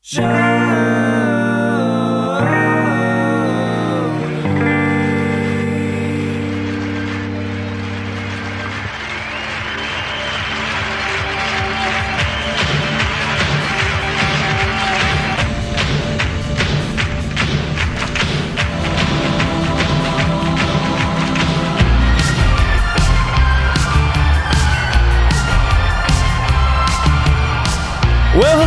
Well,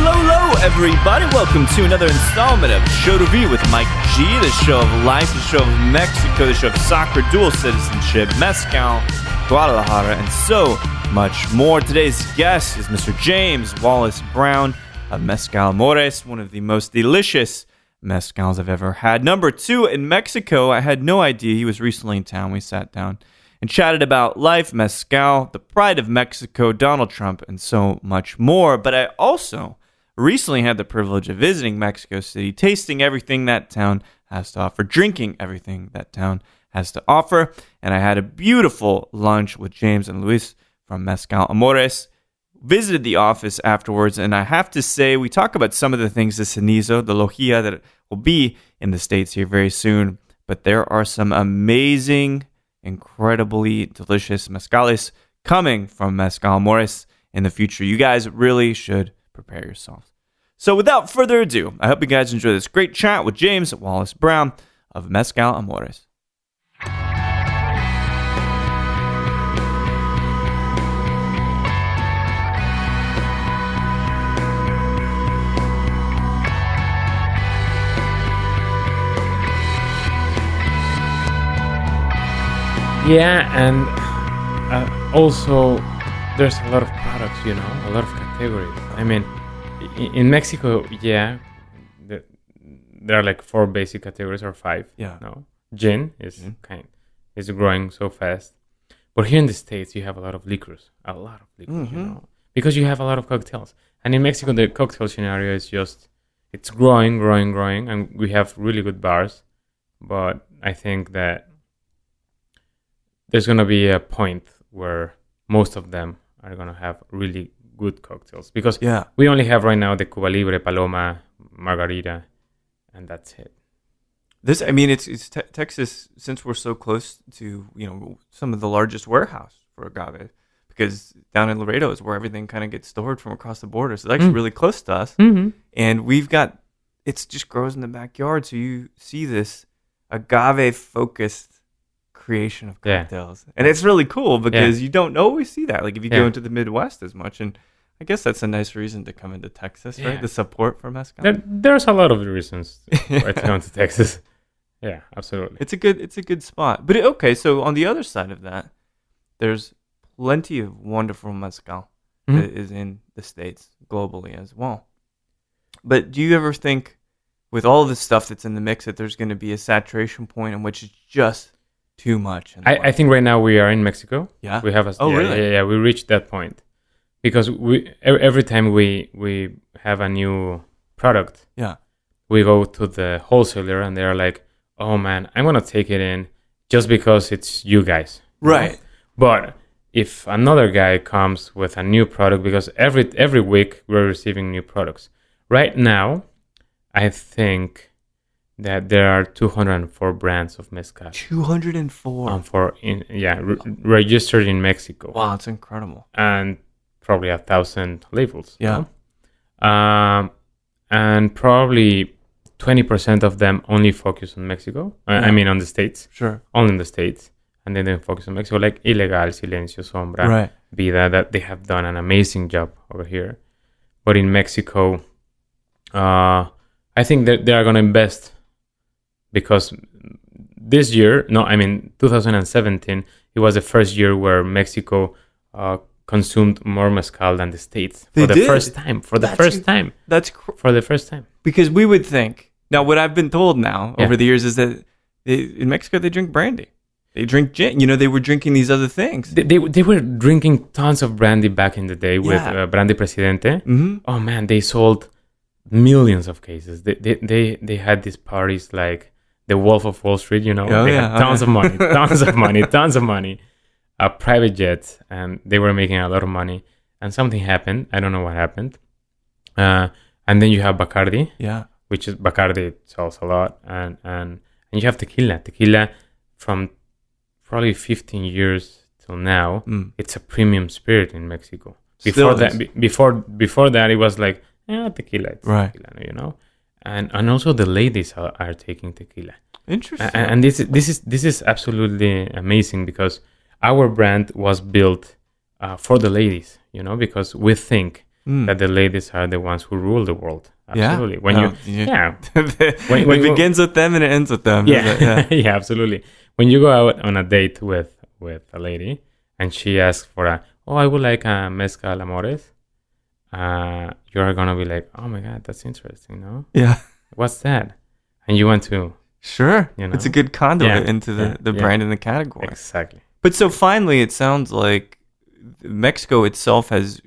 hello, everybody. Welcome to another installment of Show to Review with Mike G, the show of life, the show of Mexico, the show of soccer, dual citizenship, Mezcal, Guadalajara, and so much more. Today's guest is Mr. James Wallace Brown of Mezcal Amores, one of the most delicious mezcals I've ever had. Number 2 in Mexico. I had no idea he was recently in town. We sat down and chatted about life, mezcal, the pride of Mexico, Donald Trump, and so much more. But I also recently had the privilege of visiting Mexico City, tasting everything that town has to offer, drinking everything that town has to offer. And I had a beautiful lunch with James and Luis from Mezcal Amores. Visited the office afterwards, and I have to say, we talk about some of the things, the cenizo, the lojía that will be in the States here very soon. But there are some amazing, incredibly delicious mezcales coming from Mezcal Amores in the future. You guys really should prepare yourselves. So without further ado, I hope you guys enjoy this great chat with James Wallace Brown of Mezcal Amores. Yeah, and also there's a lot of products, a lot of categories. I mean, in Mexico, yeah, there are like 4 basic categories or 5. Yeah. No, gin is is growing so fast, but here in the States you have a lot of liquors, because you have a lot of cocktails. And in Mexico, the cocktail scenario is it's growing, and we have really good bars, but I think that there's going to be a point where most of them are going to have really good cocktails. Because we only have right now the Cuba Libre, Paloma, Margarita, and that's it. It's Texas, since we're so close to, some of the largest warehouse for agave, because down in Laredo is where everything kind of gets stored from across the border. So it's actually really close to us. Mm-hmm. And it just grows in the backyard. So you see this agave-focused creation of cocktails, and it's really cool because you don't always see that, like if you go into the Midwest as much. And I guess that's a nice reason to come into Texas, right? The support for mezcal. There's a lot of reasons to come to Texas. Yeah, absolutely. It's a good spot. But okay, so on the other side of that, there's plenty of wonderful mezcal that is in the States globally as well. But do you ever think, with all the stuff that's in the mix, that there's going to be a saturation point in which it's just too much? I think right now we are in Mexico. Yeah. We have really? Yeah. We reached that point because every time we have a new product, we go to the wholesaler and they're like, "Oh man, I'm gonna take it in just because it's you guys." Right. But if another guy comes with a new product, because every week we're receiving new products. Right now, I think that there are 204 brands of mezcal. 204. Registered in Mexico. Wow, that's incredible. And probably 1,000 labels. Yeah. And probably 20% of them only focus on Mexico. I mean, on the States. Sure. Only in the States. And then they focus on Mexico, like Ilegal, Silencio, Sombra, Vida, that they have done an amazing job over here. But in Mexico, I think that they are going to invest, because this year, 2017, it was the first year where Mexico consumed more mezcal than the States for the first time. For the first time. Because we would think, now what I've been told now over the years is that in Mexico they drink brandy. They drink gin. They were drinking these other things. They were drinking tons of brandy back in the day with Brandy Presidente. Mm-hmm. Oh man, they sold millions of cases. They had these parties like the Wolf of Wall Street, They had tons of money, tons of money. Private jets, and they were making a lot of money. And something happened. I don't know what happened. And then you have Bacardi, Yeah. which is Bacardi sells a lot, and you have tequila. Tequila from probably 15 years till now, it's a premium spirit in Mexico. Before before that, it was like, tequila, it's tequila, you know. And also the ladies are taking tequila. Interesting. And this is absolutely amazing because our brand was built for the ladies, you know, because we think that the ladies are the ones who rule the world. Absolutely. Yeah. It begins with them and it ends with them. Yeah. Yeah, absolutely. When you go out on a date with a lady and she asks for I would like a mezcal amores, you're gonna be like, oh my god, that's interesting, no? Yeah. What's that? And you want to, sure, you know, it's a good conduit into the brand and the category. Exactly. But so finally, it sounds like Mexico itself has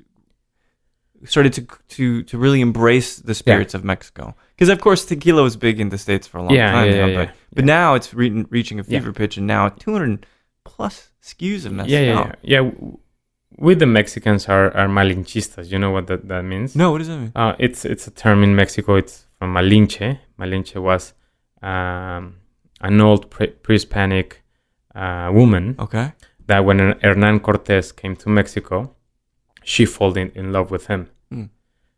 started to really embrace the spirits of Mexico. Because of course tequila was big in the States for a long time now, but now it's reaching a fever pitch, and now 200 plus SKUs of mezcal. Yeah. We the Mexicans are malinchistas. You know what that means? No, what does that mean? It's a term in Mexico. It's from Malinche. Malinche was an old pre-Hispanic woman. Okay. That when Hernan Cortés came to Mexico, she fell in love with him.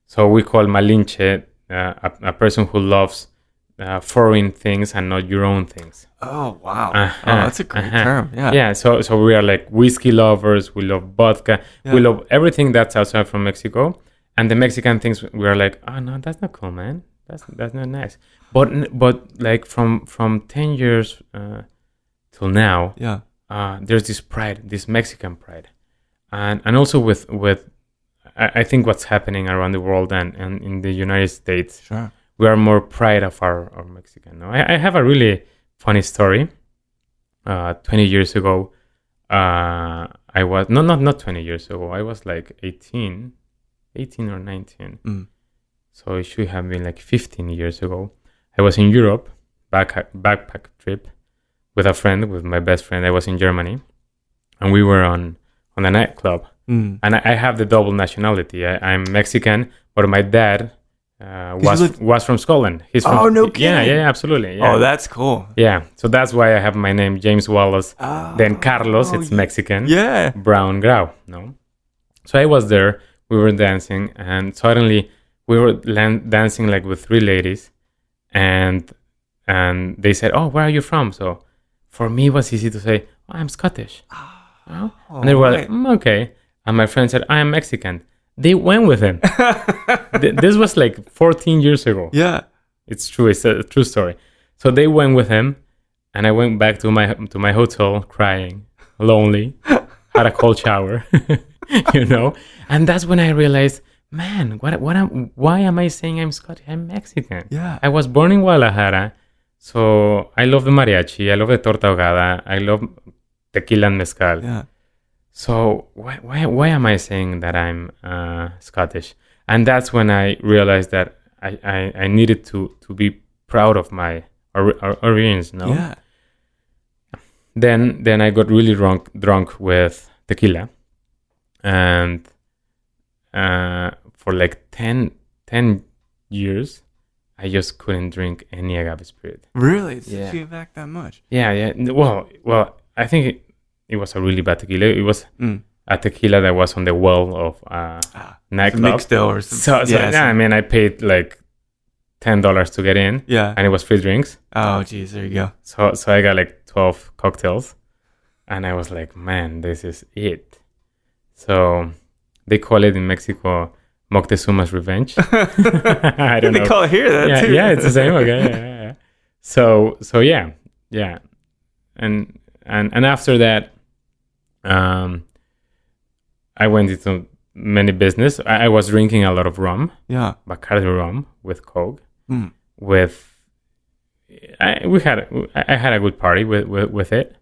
So we call Malinche a person who loves foreign things and not your own things. Oh, wow. That's a great term. Yeah. Yeah. So we are like whiskey lovers. We love vodka. Yeah. We love everything that's outside from Mexico. And the Mexican things, we are like, oh no, that's not cool, man. That's not nice. But like from 10 years till now, there's this pride, this Mexican pride, and also with I think what's happening around the world and in the United States. Sure. We are more proud of our Mexican. No? I have a really funny story. 20 years ago, I was not 20 years ago. I was like 18 or 19. So it should have been like 15 years ago. I was in Europe, backpack trip with a friend, with my best friend. I was in Germany, and we were on a nightclub. And I have the double nationality. I'm Mexican, but my dad was from Scotland. He's from, no kidding. Yeah, absolutely. Yeah. Oh, that's cool. Yeah, so that's why I have my name James Wallace. Then Carlos, it's Mexican. Yeah. Brown Grau, no? So I was there, we were dancing, and suddenly we were dancing like with three ladies, and they said, oh, where are you from? So for me, it was easy to say, oh, I'm Scottish. And they were like, okay. And my friend said, I am Mexican. They went with him. This was like 14 years ago. Yeah. It's true. It's a true story. So they went with him, and I went back to my hotel crying, lonely, had a cold shower, you know? And that's when I realized, man, why am I saying I'm Scottish? I'm Mexican. Yeah. I was born in Guadalajara, so I love the mariachi, I love the torta ahogada, I love tequila and mezcal. Yeah. So why am I saying that I'm Scottish? And that's when I realized that I needed to be proud of my origins, no? Yeah. Then I got really drunk with tequila, and for like 10 years, I just couldn't drink any agave spirit. Really? It set you back that much? Yeah. Well, I think it was a really bad tequila. It was a tequila that was on the well of nightclub. Mixed or something. I mean, I paid like $10 to get in. Yeah. And it was free drinks. Oh, geez, there you go. So I got like 12 cocktails, and I was like, man, this is it. So they call it in Mexico Moctezuma's Revenge. I don't know. They call it here that too. Yeah, it's the same. Okay. Yeah. So yeah. And after that, I went into many business. I was drinking a lot of rum. Yeah. Bacardi rum with Coke. I had a good party with it.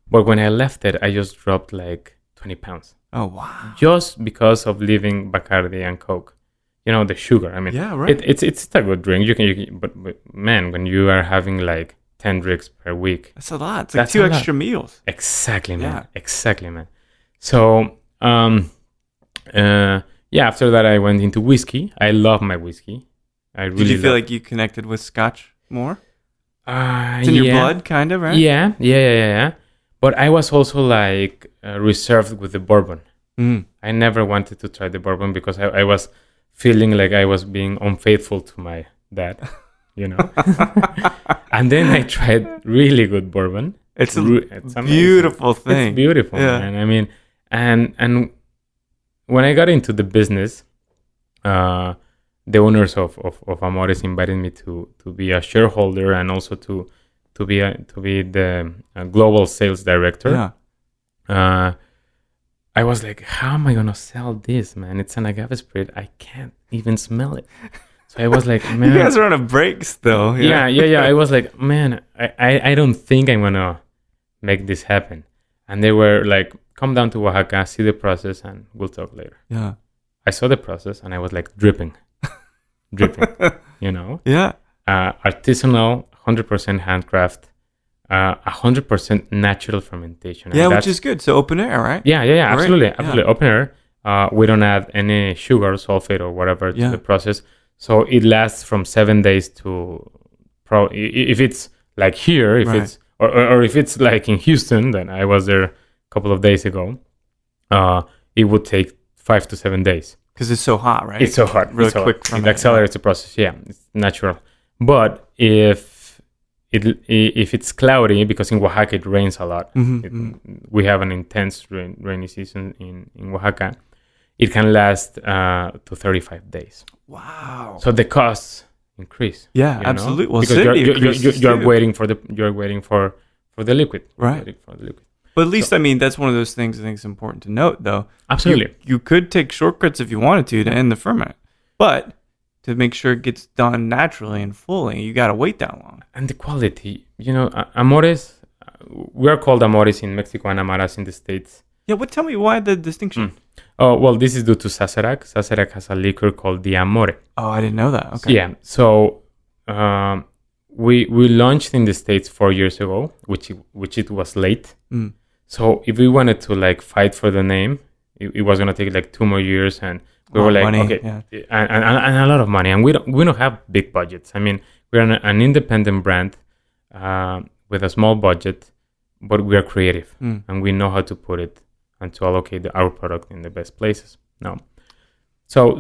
But when I left it, I just dropped like 20 pounds. Oh, wow. Just because of leaving Bacardi and Coke. You know, the sugar. I mean, yeah, right. It's a good drink. You can but man, when you are having like 10 drinks per week. That's a lot. It's like 2 extra meals. Exactly, man. Yeah. Exactly, man. So, after that I went into whiskey. I love my whiskey. really Did you feel love. like you connected with Scotch more? Uh, It's in your yeah. blood, kind of, right? Yeah. But I was also like reserved with the bourbon. Mm. I never wanted to try the bourbon because I was feeling like I was being unfaithful to my dad, you know. And then I tried really good bourbon. It's a It's amazing. beautiful thing. It's beautiful, Yeah. man. I mean, and when I got into the business, the owners of Amores invited me to be a shareholder and also to be the global sales director. Yeah. I was like, how am I gonna sell this, man? It's an agave spirit. I can't even smell it. So I was like, man, You guys are on a break still. yeah. I was like, man, I don't think I'm gonna make this happen. And they were like, come down to Oaxaca, see the process, and we'll talk later. Yeah. I saw the process and I was like dripping, you know? Yeah. Artisanal, 100% handcraft, 100% natural fermentation. And Yeah, which that's- is good. So open air, right? Yeah, Great. absolutely. Yeah. Open air. We don't add any sugar, sulfate, or whatever to Yeah. the process. So it lasts from 7 days to, if it's like here, if Right. it's, or if it's like in Houston, then I was there a couple of days ago, it would take 5 to 7 days. Because it's so hot, right? It's so hard. Really It's so quick hard. from It it, accelerates the process. Yeah, it's natural. But if it's cloudy, because in Oaxaca it rains a lot, we have an intense rainy season in Oaxaca. It can last to 35 days. Wow. So the costs increase. Yeah, you know? absolutely. Well, because acidity you're increases you're too. waiting for the liquid. You're Right. waiting for the liquid. But at least, I mean, that's one of those things I think is important to note, though. Absolutely. You could take shortcuts if you wanted to end the ferment. But to make sure it gets done naturally and fully, you got to wait that long. And the quality, Amores, we are called Amores in Mexico and Amaras in the States. Yeah, but tell me why the distinction? Oh, well, this is due to Sazerac. Sazerac has a liquor called the Amore. Oh, I didn't know that. Okay. Yeah. So we launched in the States 4 years ago, which it was late. Mm. So if we wanted to like fight for the name, it was gonna take like 2 more years, and we were like, money, okay, yeah. and a lot of money, and we don't have big budgets. I mean, we're an independent brand with a small budget, but we are creative and we know how to put it and to allocate our product in the best places. No, so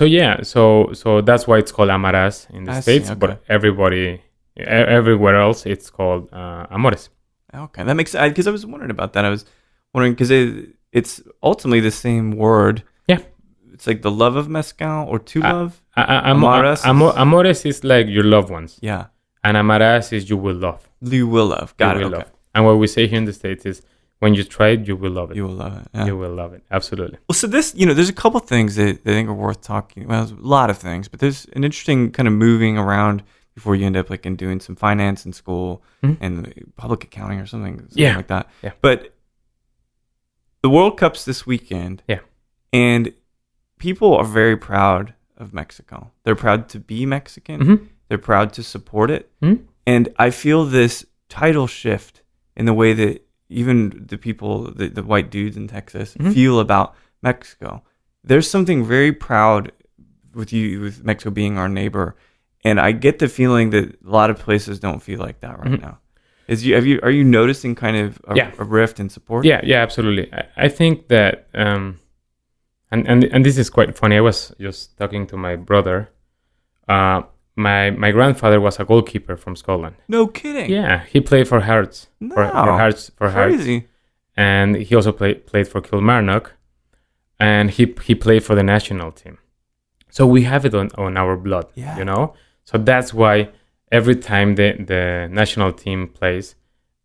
yeah, so that's why it's called Amaras in the States, okay. but everywhere else it's called Amores. Okay, that makes sense. Because I was wondering about that. I was wondering because it's ultimately the same word. Yeah. It's like the love of mezcal or to love. Amores Amores is like your loved ones. Yeah. And Amaras is you will love. You will love. Got You it. will Okay. love. And what we say here in the States is when you try it, you will love it. You will love it. Yeah. You will love it. Absolutely. Well, so this, there's a couple things that I think are worth talking. Well, there's a lot of things, but there's an interesting kind of moving around before you end up like in doing some finance in school and public accounting or something like that. Yeah. But the World Cup's this weekend. Yeah. And people are very proud of Mexico. They're proud to be Mexican. They're proud to support it. And I feel this tidal shift in the way that even the people, the white dudes in Texas, feel about Mexico. There's something very proud with Mexico being our neighbor. And I get the feeling that a lot of places don't feel like that right now. Are you noticing kind of a rift in support? Yeah, absolutely. I think that, and this is quite funny. I was just talking to my brother. My grandfather was a goalkeeper from Scotland. No kidding. Yeah, he played for Hearts. No. For Hearts. Crazy. And he also played for Kilmarnock, and he played for the national team. So we have it on our blood, So that's why every time the national team plays,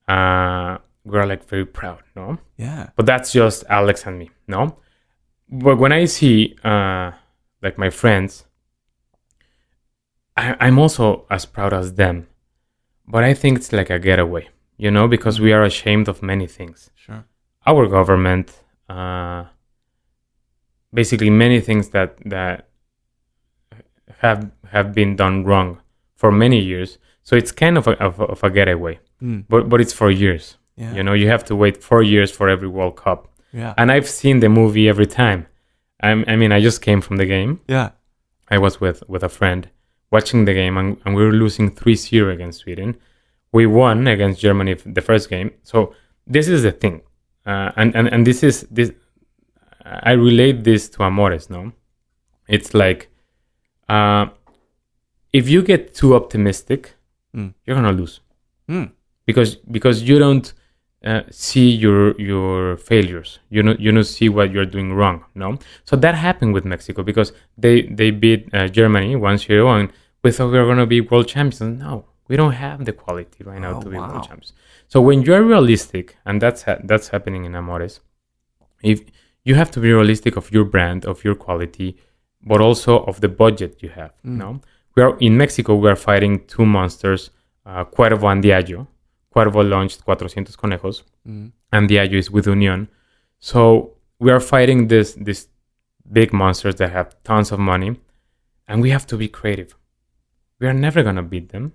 we're like very proud, no? Yeah. But that's just Alex and me, no? But when I see like my friends, I'm also as proud as them. But I think it's like a getaway, because we are ashamed of many things. Sure. Our government, basically many things that have been done wrong for many years. So it's kind of a getaway, but it's for years. Yeah. You have to wait 4 years for every World Cup. Yeah. And I've seen the movie every time. I mean, I just came from the game. Yeah. I was with a friend. watching the game, and we were losing 3-0 against Sweden. We won against Germany the first game. So this is the thing, and this is this. I relate this to Amores. No, it's like if you get too optimistic, you're gonna lose because you don't see your failures. You don't see what you're doing wrong. No, so that happened with Mexico because they beat Germany 1-0, and we thought we were gonna be world champions. No, we don't have the quality right now to be world champions. So when you're realistic, and that's happening in Amores, if you have to be realistic of your brand, of your quality, but also of the budget you have. No, we are in Mexico. We are fighting two monsters, Cuervo and Diageo. Cuervo launched 400 Conejos, and Diageo is with Union. So we are fighting these big monsters that have tons of money, and we have to be creative. We are never gonna beat them.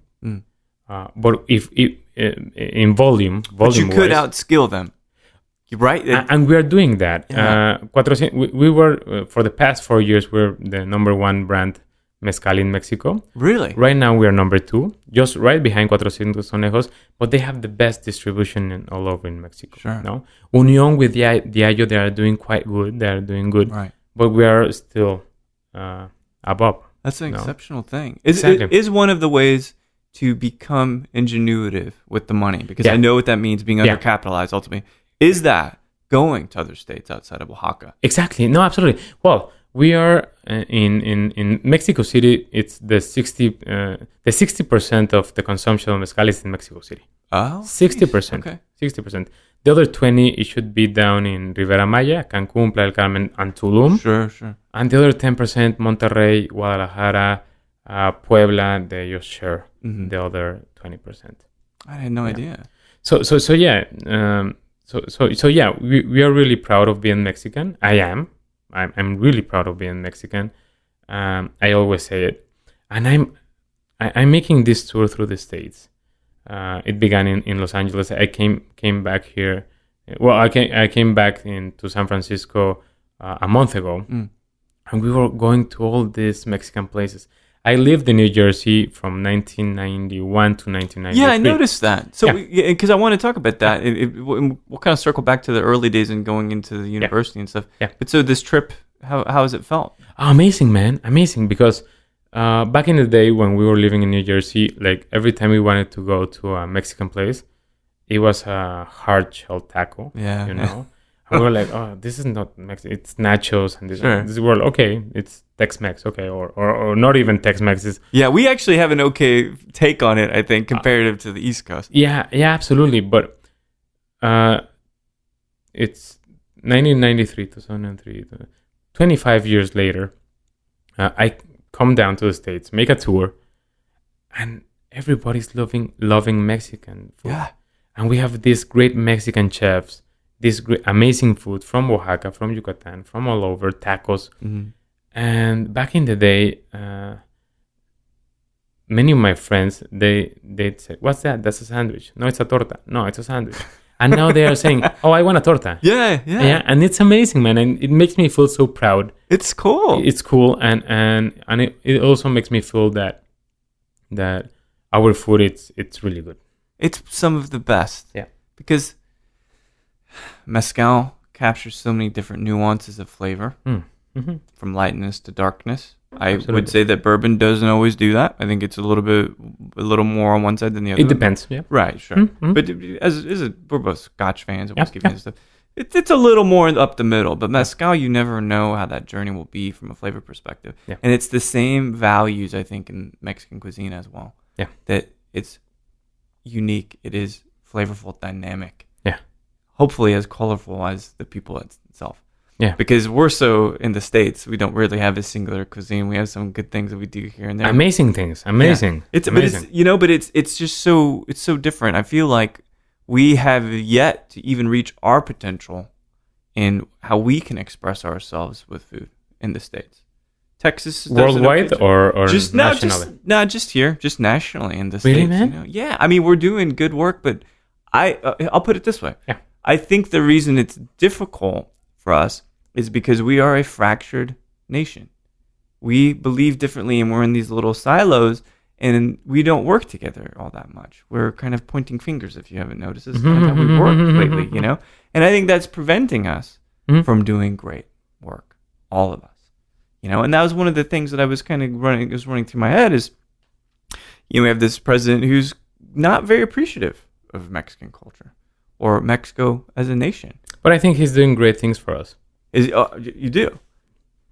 But if in volume, but you could outskill them, right? And we are doing that. Yeah. We were for the past 4 years we're the number one brand Mezcal in Mexico. Really? Right now we are number 2, just right behind 400 Conejos. But they have the best distribution all over in Mexico. Sure. No, Union with Diageo, they are doing quite good. They are doing good. Right. But we are still above. That's an exceptional thing. Exactly. It is one of the ways to become ingenuitive with the money, because Yeah. I know what that means, being undercapitalized ultimately. Is that going to other states outside of Oaxaca? Exactly. No, absolutely. Well, we are in Mexico City. It's the 60% of the consumption of mezcal is in Mexico City. Oh, 60%. Okay. 60%. The other 20, it should be down in Rivera Maya, Cancún, Playa del Carmen, and Tulum. Sure. And the other 10%, Monterrey, Guadalajara, Puebla, they just share the other 20%. I had no idea. So yeah. So yeah, we are really proud of being Mexican. I'm really proud of being Mexican. I always say it, and I'm making this tour through the States. It began in Los Angeles. I came back here. Well, I came back to San Francisco a month ago, and we were going to all these Mexican places. I lived in New Jersey from 1991 to 1993. Yeah, I noticed that. So, because I want to talk about that, we'll kind of circle back to the early days and going into the university and stuff. Yeah. But so this trip, how has it felt? Oh, amazing, man. Amazing. Because back in the day when we were living in New Jersey, like every time we wanted to go to a Mexican place, it was a hard-shell taco. Yeah. You know? And we were like, oh, this is not Mexican. It's nachos. And this Sure. this world, okay, it's Tex-Mex, okay. Or not even Tex-Mex. Yeah, we actually have an okay take on it, I think, comparative to the East Coast. Yeah, absolutely. But it's 1993, 2003, 25 years later, I come down to the States, make a tour, and everybody's loving Mexican food. Yeah. And we have these great Mexican chefs, this great, amazing food from Oaxaca, from Yucatan, from all over, tacos. And back in the day, many of my friends, they'd say, what's that? That's a sandwich. No, it's a torta. No, it's a sandwich. And now they are saying, oh, I want a torta. Yeah. And it's amazing, man. And it makes me feel so proud. It's cool. It's cool. And it also makes me feel that our food, it's really good. It's some of the best. Yeah. Because mezcal captures so many different nuances of flavor, from lightness to darkness. Absolutely. I would say that bourbon doesn't always do that. I think it's a little more on one side than the other. It depends. Yeah. Right. Sure. But we're both Scotch fans and whiskey fans and stuff. It's a little more up the middle. But mezcal, you never know how that journey will be from a flavor perspective. Yeah. And it's the same values, I think, in Mexican cuisine as well. Yeah. That it's unique. It is flavorful, dynamic. Yeah. Hopefully as colorful as the people itself. Yeah. Because we're so in the States, we don't really have a singular cuisine. We have some good things that we do here and there. Amazing things. Amazing. Yeah. It's amazing. But it's just so different. I feel like we have yet to even reach our potential in how we can express ourselves with food in the States. Texas does worldwide or just nationally? Just here, just nationally in the Really, States. man? Yeah, I mean, we're doing good work, but I'll put it this way. Yeah. I think the reason it's difficult for us is because we are a fractured nation. we believe differently and we're in these little silos and we don't work together all that much. We're kind of pointing fingers, if you haven't noticed. This is kind of how we work lately, you know? And I think that's preventing us from doing great work, all of us, you know? And that was one of the things that I was kind of running through my head is, you know, we have this president who's not very appreciative of Mexican culture or Mexico as a nation. But I think he's doing great things for us. You do?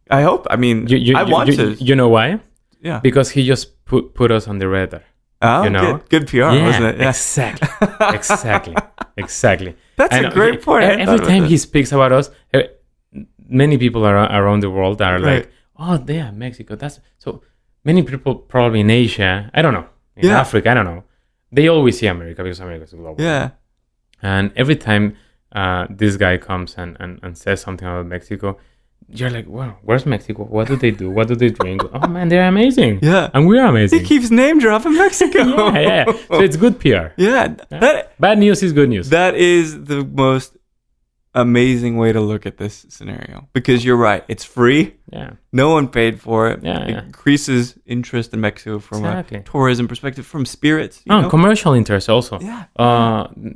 I hope. I mean, I want to. You know why? Yeah. Because he just put us on the radar. Oh, you know? Good PR, wasn't it? Yeah. Exactly. That's a great point. Every time he speaks about us, many people around the world are like, oh, yeah, Mexico. That's so many people probably in Asia. I don't know. In Africa, I don't know. They always see America because America is global. Yeah. And every time this guy comes and says something about Mexico, you're like, wow, where's Mexico? What do they do? What do they drink? Oh, man, they're amazing. Yeah. And we're amazing. He keeps name dropping Mexico. yeah. So it's good PR. Yeah. Bad news is good news. That is the most amazing way to look at this scenario because you're right. It's free. Yeah. No one paid for it. Yeah. It increases interest in Mexico from a tourism perspective, from spirits. You know? Commercial interest also. Yeah.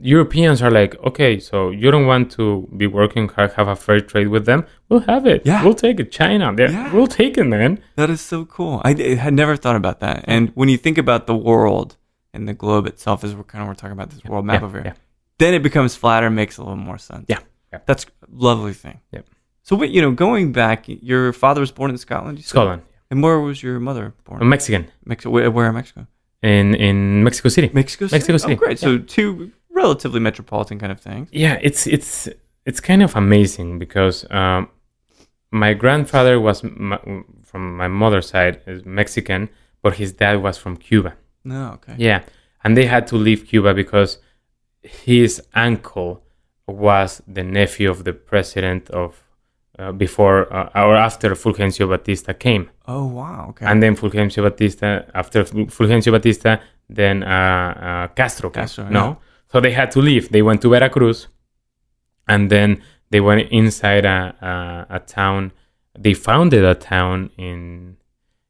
Europeans are like, okay, so you don't want to be working hard, have a fair trade with them. We'll have it. Yeah. We'll take it. China. We'll take it, man. That is so cool. I had never thought about that. And when you think about the world and the globe itself, as we're talking about this world map over here, then it becomes flatter and makes a little more sense. Yeah. That's a lovely thing. Yep. So, going back, your father was born in Scotland? You said? Scotland. And where was your mother born? Mexican. Where in Mexico? In Mexico City. Mexico City? Oh, great. So, two relatively metropolitan kind of things. Yeah, it's kind of amazing because my grandfather was from my mother's side is Mexican, but his dad was from Cuba. No, okay. Yeah, and they had to leave Cuba because his uncle was the nephew of the president of before or after Fulgencio Batista came. Oh, wow. Okay. And then after Fulgencio Batista, then Castro came. No? So they had to leave. They went to Veracruz and then they went inside a town. They founded a town in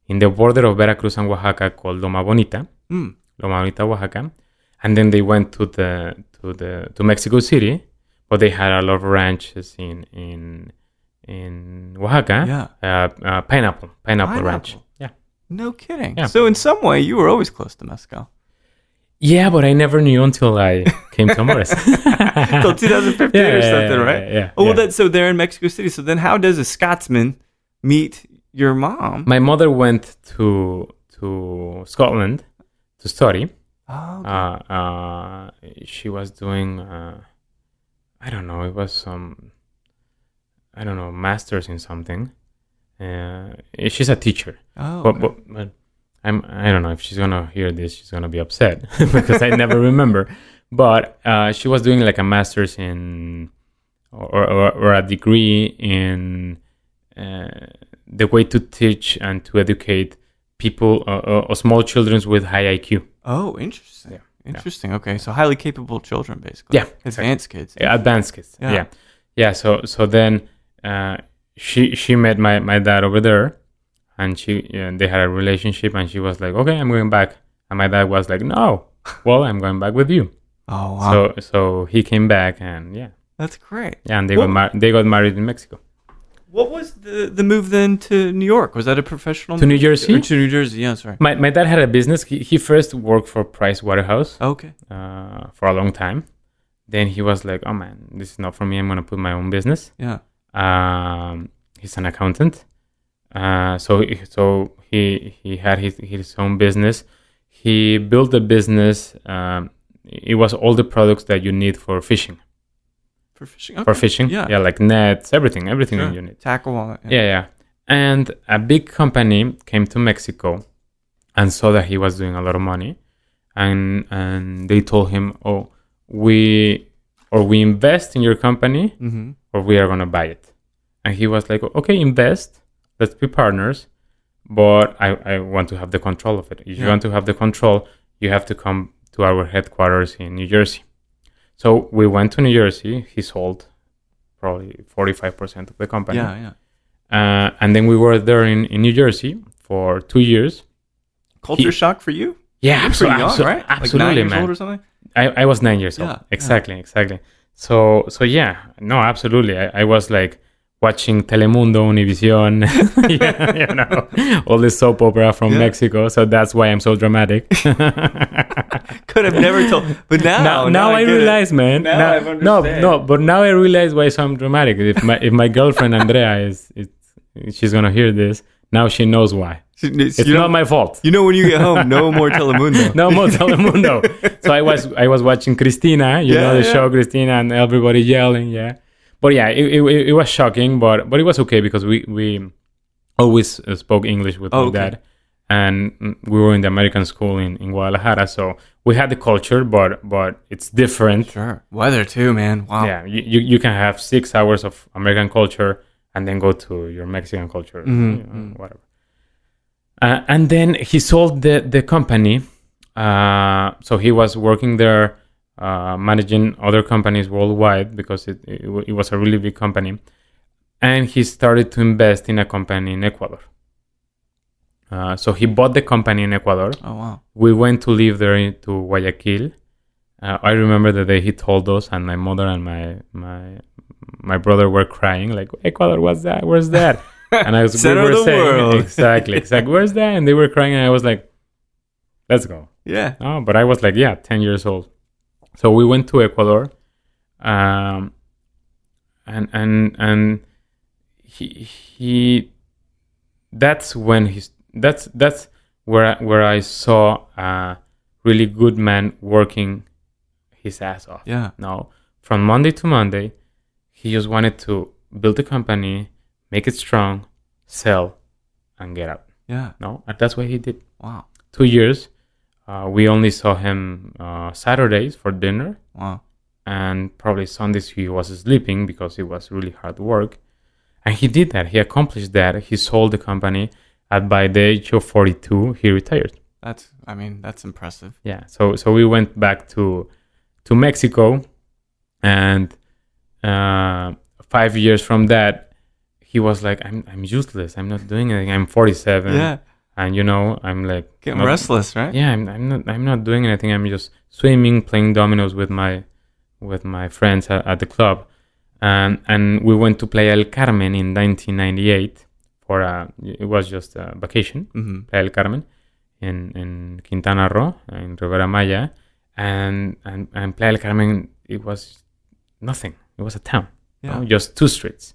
the border of Veracruz and Oaxaca called Loma Bonita. Loma Bonita, Oaxaca. And then they went to Mexico City. But they had a lot of ranches in Oaxaca. Yeah. Pineapple ranch. Yeah. No kidding. Yeah. So in some way, you were always close to Mezcal. Yeah, but I never knew until I came to Amores. Until 2015 or something, right? Yeah. Oh, well, so they're in Mexico City. So then how does a Scotsman meet your mom? My mother went to Scotland to study. Oh, okay. She was doing... I don't know. It was some, masters in something. She's a teacher. Oh, okay. But I don't know if she's gonna hear this. She's gonna be upset because I never remember. But she was doing like a master's in, or a degree in the way to teach and to educate people or small children with high IQ. Oh, interesting. Yeah. Interesting. Okay, so highly capable children, basically. Yeah, advanced kids. Yeah, advanced kids. Yeah. So then she met my dad over there, and they had a relationship, and she was like, "Okay, I'm going back," and my dad was like, "No, well, I'm going back with you." Oh, wow. So he came back, and that's great. Yeah, and they got married in Mexico. What was the move then to New York? Was that a professional to move? New Jersey? To New Jersey, yeah, sorry. My dad had a business. He first worked for Price Waterhouse. Okay. For a long time. Then he was like, "Oh man, this is not for me. I'm gonna put my own business." Yeah. He's an accountant. So he had his own business. He built a business. It was all the products that you need for fishing. For fishing? Okay. For fishing? Yeah, like nets, everything sure. that you need. Tackle wallet. Yeah. And a big company came to Mexico and saw that he was doing a lot of money. And they told him, "Oh, we invest in your company or we are going to buy it." And he was like, "Okay, invest. Let's be partners. But I want to have the control of it. If you want to have the control, you have to come to our headquarters in New Jersey." So we went to New Jersey. He sold probably 45% of the company. Yeah. And then we were there in New Jersey for 2 years. Culture shock for you? Yeah, You're pretty young, right? Absolutely, like 9 years man. old or something? I was 9 years old. Exactly. So yeah, no, absolutely. I was like watching Telemundo, Univision, all this soap opera from Mexico. So that's why I'm so dramatic. Could have never told, but now I realize, man. Now I understand. But now I realize why I'm dramatic. If my girlfriend Andrea she's gonna hear this. Now she knows why. It's not my fault. You know, when you get home, no more Telemundo. No more Telemundo. So I was watching Christina, the show Christina, and everybody yelling, yeah. But yeah, it was shocking, but it was okay because we always spoke English with my dad, and we were in the American school in Guadalajara, so we had the culture, but it's different. Sure, weather too, man. Wow. Yeah, you can have 6 hours of American culture and then go to your Mexican culture, whatever. And then he sold the company. So he was working there, managing other companies worldwide because it was a really big company. And he started to invest in a company in Ecuador. So he bought the company in Ecuador. Oh, wow. We went to live there to Guayaquil. I remember the day he told us, and my mother and my brother were crying, like, Ecuador, what's that? Where's that? And I was Center of the world. Exactly. Where's that? And they were crying, and I was like, let's go. Yeah. Oh, but I was like, 10 years old. So we went to Ecuador, and he that's where I saw a really good man working his ass off. Yeah. No, from Monday to Monday, he just wanted to build a company, make it strong, sell, and get out. Yeah. No, and that's what he did. Wow. 2 years. We only saw him Saturdays for dinner. Wow. And probably Sundays he was sleeping because it was really hard work. And he did that. He accomplished that. He sold the company. And by the age of 42, he retired. That's impressive. Yeah. So we went back to Mexico. And 5 years from that, he was like, I'm useless. I'm not doing anything. I'm 47. Yeah. And I'm like getting restless, right? Yeah, I'm not doing anything. I'm just swimming, playing dominoes with my friends at the club, and we went to Playa del Carmen in 1998 it was just a vacation. Mm-hmm. Playa del Carmen in Quintana Roo in Rivera Maya, and Playa del Carmen, it was nothing. It was a town, just 2 streets.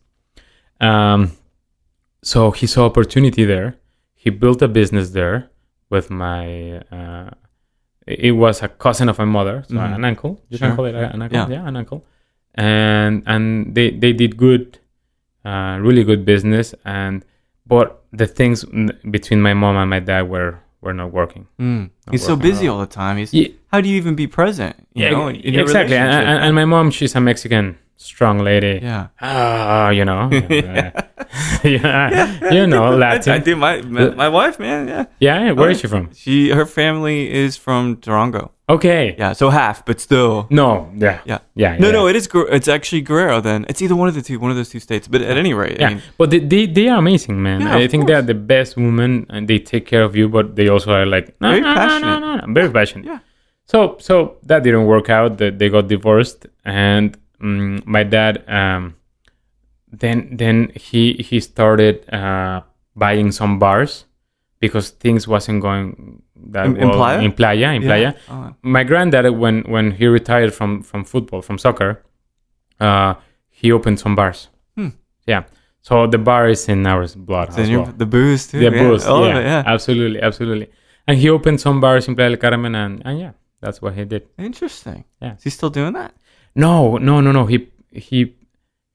So he saw opportunity there. He built a business there with my. It was a cousin of my mother, so an uncle. You can call it an uncle. Yeah, an uncle. And they did good, really good business. But the things between my mom and my dad were not working. He's so busy all the time. How do you even be present? You know, in your exactly. And my mom, she's a Mexican strong lady. Yeah. Latin. I do. My wife, man. Yeah. Yeah. Where is she from? Her family is from Durango. Okay. Yeah. So half, but still. No. Yeah. Yeah. No. It is. It's actually Guerrero. Then it's either one of those two states. But at any rate, yeah. But they are amazing, man. Yeah, I think they are the best women, and they take care of you. But they also are like very passionate. Very passionate. Yeah. So that didn't work out. They got divorced, and my dad then he started buying some bars because things wasn't going that well in Playa. Oh. My granddad, when he retired from football, from soccer, he opened some bars. Yeah, so the bar is in our blood as well. The booze too. The booze, yeah. Absolutely. And he opened some bars in Playa del Carmen, and yeah, that's what he did. Interesting. Yeah. Is he still doing that? No.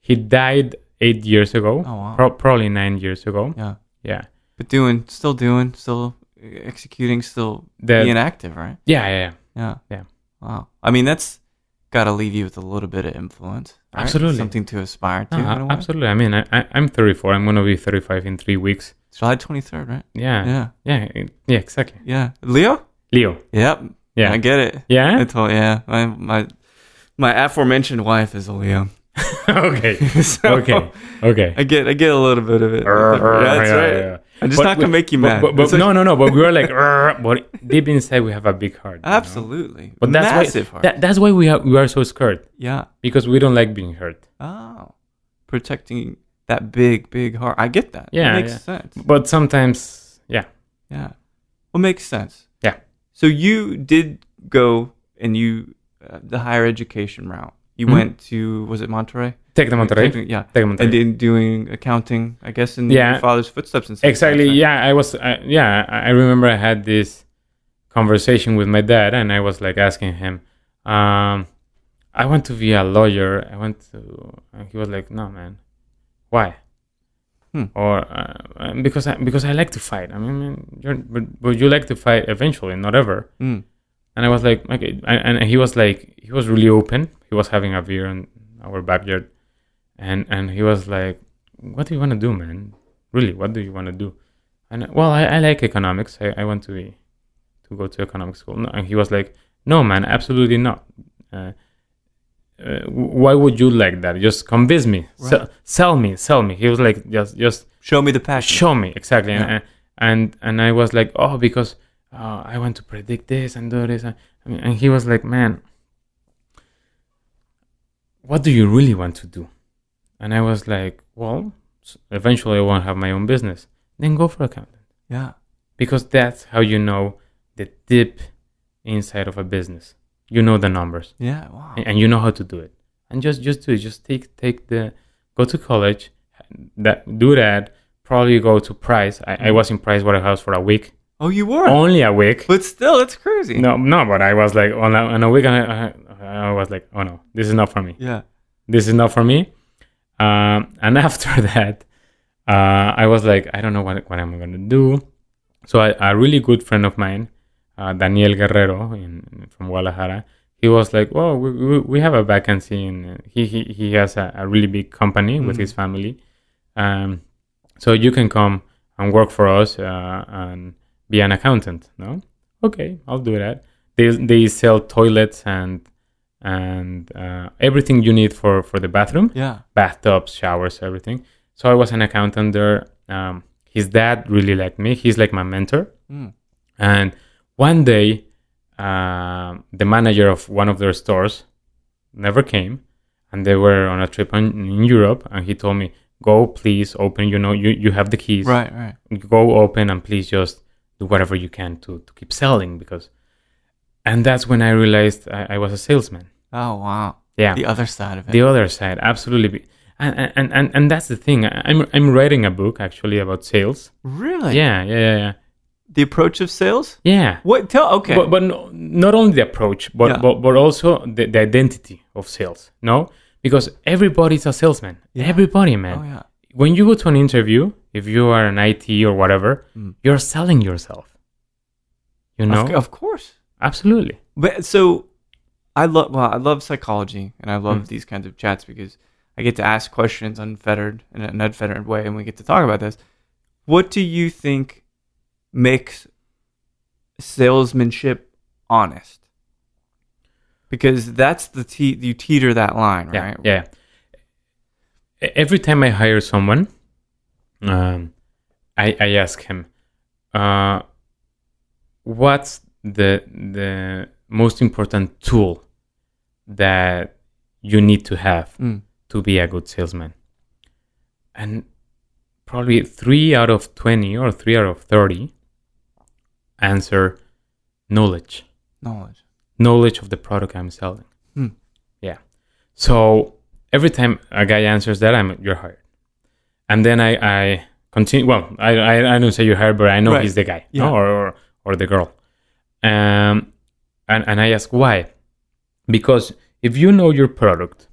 He died 8 years ago. Oh, wow. Probably 9 years ago. Yeah. But still executing, still being active, right? Yeah. Wow. I mean, that's got to leave you with a little bit of influence. Right? Absolutely. Something to aspire to. Absolutely. I mean, I'm 34. I'm going to be 35 in 3 weeks. July 23rd, right? Yeah, exactly. Yeah. Leo? Yep. Yeah. I get it. Yeah? My aforementioned wife is a Leo. Okay. So, Okay. I get a little bit of it. That's right. Yeah. I'm just not gonna make you mad. But It's like- no. But we were like, but deep inside we have a big heart. You know? Absolutely. But that's Massive why heart. that's why we are so scared, Yeah. because we don't like being hurt. Oh. Protecting that big heart. I get that. Yeah, It makes yeah. sense. But sometimes, yeah. Yeah. Well, makes sense. Yeah. So you did go and you the higher education route. You Mhm. went to, was it Monterey? Take the Monterrey. Yeah. Take the Monterrey. And then doing accounting, I guess, in Yeah. your father's footsteps and stuff. Exactly. Right? Yeah, I remember I had this conversation with my dad, and I was like asking him, I want to be a lawyer. And he was like, no, man. Why? Or because I like to fight. I mean, but you like to fight eventually, not ever. And I was like, okay. And he was like, he was really open. He was having a beer in our backyard, and he was like, what do you want to do, man? Really, what do you want to do? And well, I like economics. I want to go to economic school. No, and he was like, no, man, absolutely not. Why would you like that? Just convince me. Right. Sell me. He was like, just Show me the passion. show me exactly. Yeah. And I was like, oh, because I want to predict this and do this. And he was like, man, what do you really want to do? And I was like, well, eventually I want to have my own business. Then go for accountant. Yeah. Because that's how you know the deep inside of a business. You know the numbers. Yeah. Wow. And you know how to do it. And just do it. Just go to college, do that. Probably go to Price. I was in Price Waterhouse for a week. Oh, you were? Only a week. But still, that's crazy. No, but I was like on a week, and I was like, oh no, this is not for me. Yeah. This is not for me. And after that, I was like, I don't know what I'm gonna do. So a really good friend of mine, Daniel Guerrero from Guadalajara, he was like, well, we have a vacancy, and he has a really big company with his family. So you can come and work for us and be an accountant. No, okay, I'll do that. They sell toilets and everything you need for the bathroom. Yeah. Bathtubs, showers, everything. So I was an accountant there. His dad really liked me. He's like my mentor. And one day, the manager of one of their stores never came, and they were on a trip in Europe, and he told me, go, please open, you have the keys. Right. Go open and please just do whatever you can to keep selling, and that's when I realized I was a salesman. Oh, wow. Yeah. The other side of it. The other side, absolutely. And that's the thing. I'm writing a book actually about sales. Really? Yeah. The approach of sales? Yeah. What? Okay. But no, not only the approach, but also the identity of sales. No, because everybody's a salesman. Yeah. Everybody, man. Oh, yeah. When you go to an interview, if you are an IT or whatever, you're selling yourself. You know? Of course. Absolutely. But so I love psychology, and I love these kinds of chats because I get to ask questions unfettered in an unfettered way, and we get to talk about this. What do you think makes salesmanship honest? Because that's you teeter that line, right? Yeah. Every time I hire someone, I ask him, what's the most important tool that you need to have to be a good salesman? And probably 3 out of 20 or 3 out of 30 answer knowledge of the product I'm selling. Yeah. So every time a guy answers that, you're hired. And then I continue. Well, I don't say you're hired, but I know he's the guy, no? or the girl. And I ask why? Because if you know your product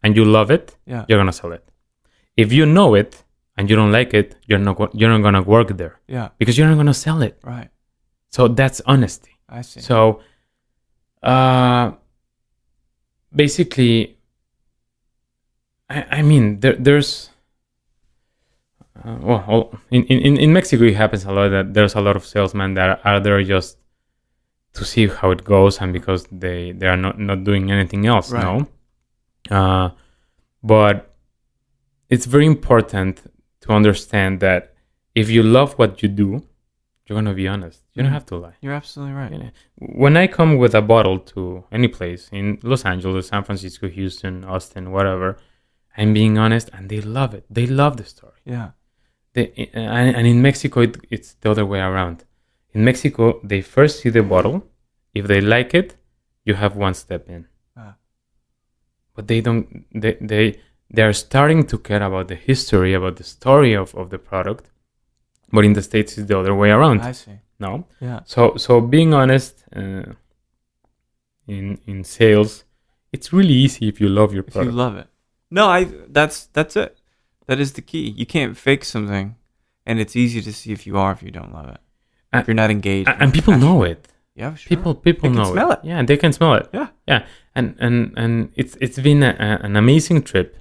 and you love it, you're gonna sell it. If you know it and you don't like it, you're not gonna work there. Yeah. Because you're not gonna sell it. Right. So that's honesty. I see. So, basically, I mean, there's in Mexico it happens a lot that there's a lot of salesmen that are there just to see how it goes, and because they are not doing anything else, right. no. But it's very important to understand that if you love what you do, you're gonna be honest. You don't have to lie. You're absolutely right. You know, when I come with a bottle to any place in Los Angeles, San Francisco, Houston, Austin, whatever, I'm being honest, and they love it. They love the story. Yeah. And in Mexico, it's the other way around. In Mexico, they first see the bottle. If they like it, you have one step in. But they don't. They are starting to care about the history, about the story of the product. But in the States, it's the other way around. I see. No. Yeah. So being honest in sales, it's really easy if you love your product. If you love it. No, that's it. That is the key. You can't fake something, and it's easy to see if you are if you don't love it. If you're not engaged. And people know it. Yeah, sure. People they can know smell it. Yeah, they can smell it. Yeah. And it's been an amazing trip.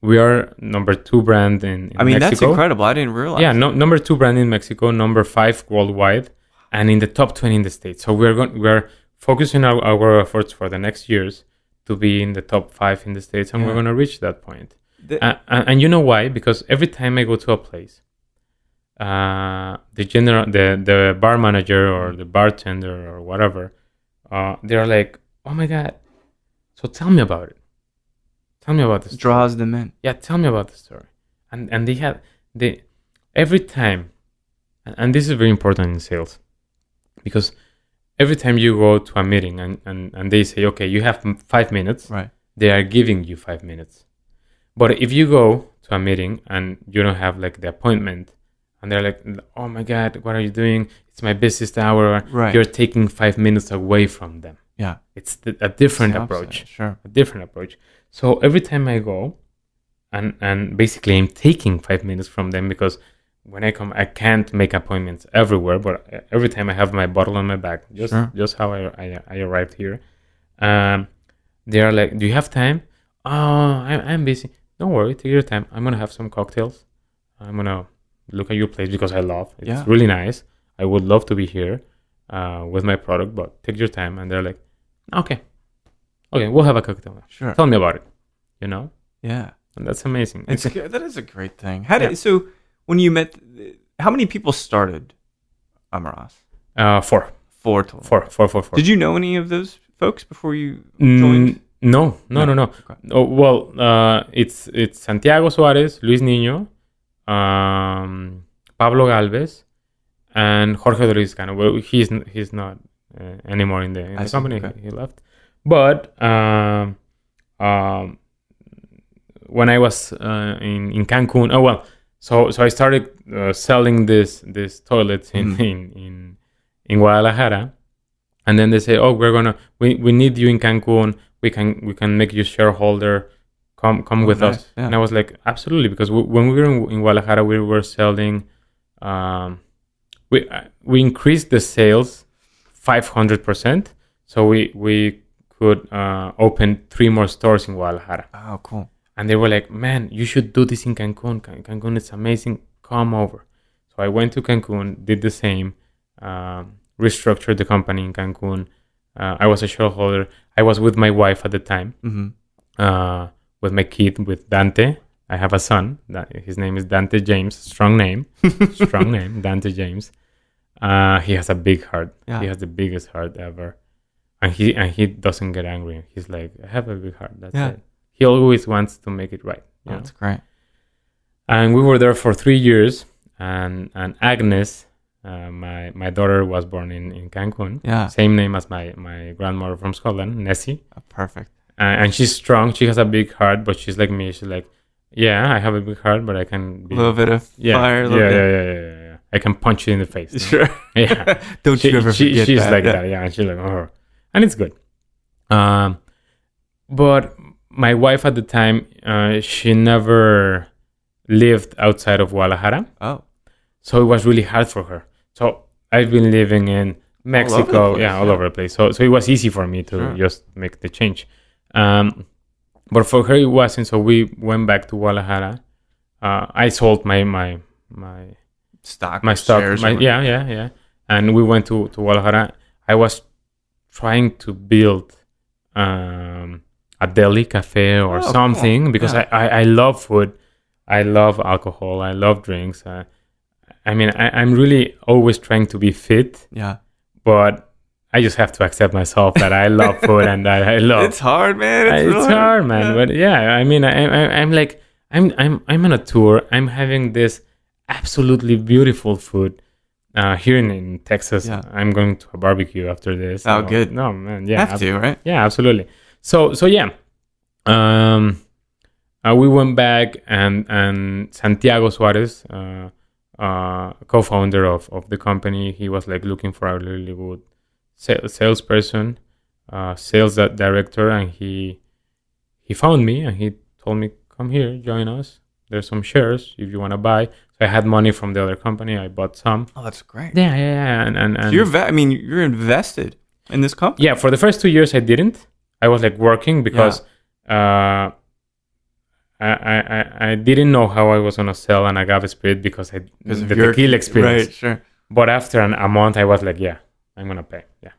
We are number 2 brand in Mexico. That's incredible. I didn't realize. Yeah, number 2 brand in Mexico, number 5 worldwide, and in the top 20 in the States. So we're focusing our efforts for the next years to be in the top 5 in the States, and we're going to reach that point. And you know why? Because every time I go to a place, the bar manager or the bartender or whatever, they're like, "Oh my God, so tell me about it. Tell me about this." Draws them in. Yeah, tell me about the story. And they every time, and this is very important in sales, because every time you go to a meeting and they say, "Okay, you have 5 minutes," right? They are giving you 5 minutes. But if you go to a meeting and you don't have like the appointment, and they're like, "Oh my God, what are you doing? It's my busiest hour." Right. You're taking 5 minutes away from them. Yeah. It's a different approach. Sure. A different approach. So every time I go, and basically I'm taking 5 minutes from them, because when I come, I can't make appointments everywhere, but every time I have my bottle on my back, just how I arrived here. They are like, "Do you have time?" "Oh, I'm busy." "Don't worry, take your time. I'm gonna have some cocktails. I'm gonna look at your place because I love it. It's really nice. I would love to be here with my product, but take your time." And they're like, okay, we'll have a cocktail. Sure. Tell me about it. You know? Yeah. And that's amazing. That is a great thing. So when you met, how many people started Amaras? 4. 4 total. 4. Did you know any of those folks before you joined? No. Okay. Oh, well, it's Santiago Suarez, Luis Niño, Pablo Galvez, and Jorge Dorizcano. Well, he's not anymore in the company. Okay. He left. But when I was in Cancun, so I started selling this toilets in Guadalajara, and then they say, "Oh, we need you in Cancun. We can make you shareholder. Come with us." Yeah. And I was like, absolutely, because when we were in Guadalajara, we were selling. We increased the sales 500%, so we could open 3 more stores in Guadalajara. Oh, cool! And they were like, "Man, you should do this in Cancun. Cancun is amazing. Come over." So I went to Cancun, did the same, restructured the company in Cancun. I was a shareholder. I was with my wife at the time, with my kid, with Dante. I have a son. His name is Dante James. Strong name, Dante James. He has a big heart. Yeah. He has the biggest heart ever, and he doesn't get angry. He's like, "I have a big heart. That's it." He always wants to make it right. That's great. And we were there for 3 years, and Agnes, my daughter, was born in Cancun. Yeah. Same name as my grandmother from Scotland, Nessie. Oh, perfect. And she's strong. She has a big heart, but she's like me. She's like, "Yeah, I have a big heart, but I can be a little bit of fire." Yeah. I can punch you in the face. Sure. Yeah. Don't you ever forget she's that. like that. Yeah. And she's like, "Oh," and it's good. But my wife at the time, she never lived outside of Guadalajara. Oh. So it was really hard for her. So I've been living in Mexico, all over the place. So it was easy for me to just make the change. But for her it wasn't. So we went back to Guadalajara. I sold my stock, shares. Yeah. And we went to Guadalajara. I was trying to build a deli cafe or something cool. because I love food. I love alcohol. I love drinks. I'm really always trying to be fit. Yeah. But I just have to accept myself that I love food and that I love. It's hard, man. It's hard, man. Yeah. But yeah, I mean, I'm like, I'm on a tour. I'm having this absolutely beautiful food here in Texas. Yeah. I'm going to a barbecue after this. Oh, good. No, man. Yeah. Have to, right? Yeah, absolutely. So yeah. We went back and Santiago Suarez, co-founder of the company, he was like looking for a really good salesperson, sales director, and he found me and he told me, come here, join us. There's some shares if you want to buy. So I had money from the other company. I bought some. Oh, that's great. Yeah. And so you're invested in this company. Yeah, for the first 2 years I didn't. I was like working because I didn't know how I was gonna sell an agave spirit because the tequila experience. Right, sure. But after a month, I was like, yeah, I'm gonna pay. Yeah,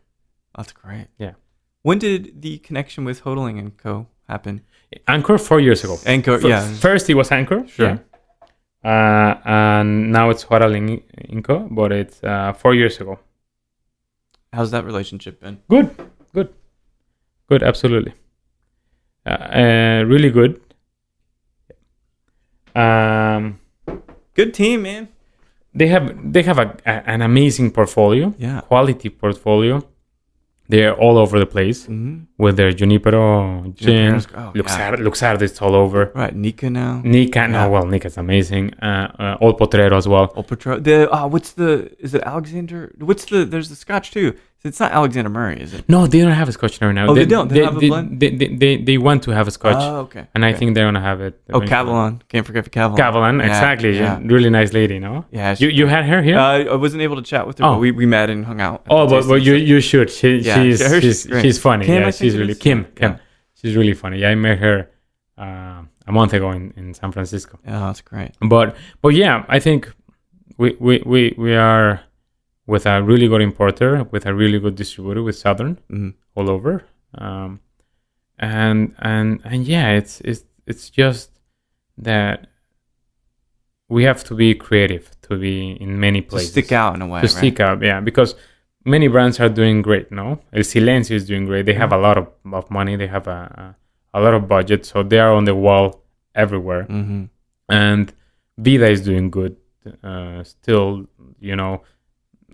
that's great. Yeah. When did the connection with Hodling and Co. happen? Anchor 4 years ago. Anchor, yeah. First it was Anchor, sure. Yeah. And now it's Hodling Co. But it's 4 years ago. How's that relationship been? Good, absolutely. Really good. Good team, man. They have an amazing portfolio, quality portfolio. They're all over the place with their Junipero gin. Luxardo is all over. Right, Nika now. Nika's amazing. Old Potrero as well. Old Potrero. Is it Alexander? There's the Scotch too. It's not Alexander Murray, is it? No, they don't have a Scotch right now. Oh, they don't? They have a blend? They want to have a Scotch. Oh, okay. And I think they're going to have it. Oh, Cavalon. Can't forget the Cavalon. Cavalon, exactly. Yeah. Really nice lady, no? Yeah. You had her here? I wasn't able to chat with her, but we met and hung out. Oh, but you should. She's funny. Kim, yeah, she's really... Kim. Yeah. She's really funny. Yeah, I met her a month ago in San Francisco. Oh, that's great. But yeah, I think we are... with a really good importer, with a really good distributor, with Southern all over, and yeah, it's just that we have to be creative to be in many places, to stick out in a way, to stick out, yeah, because many brands are doing great. No, El Silencio is doing great. They have a lot of money. They have a lot of budget, so they are on the wall everywhere. And Vida is doing good, still, you know.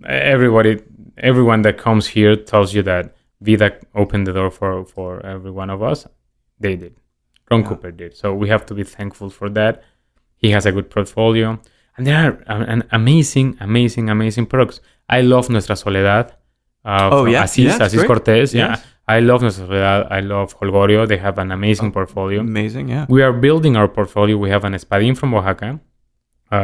Everyone that comes here tells you that Vida opened the door for every one of us. They did. Ron Cooper did. So we have to be thankful for that. He has a good portfolio. And there are amazing products. I love Nuestra Soledad. Asís Cortés. Yeah. Yes. I love Nuestra Soledad. I love Holgorio. They have an amazing portfolio. Amazing, yeah. We are building our portfolio. We have an Espadín from Oaxaca.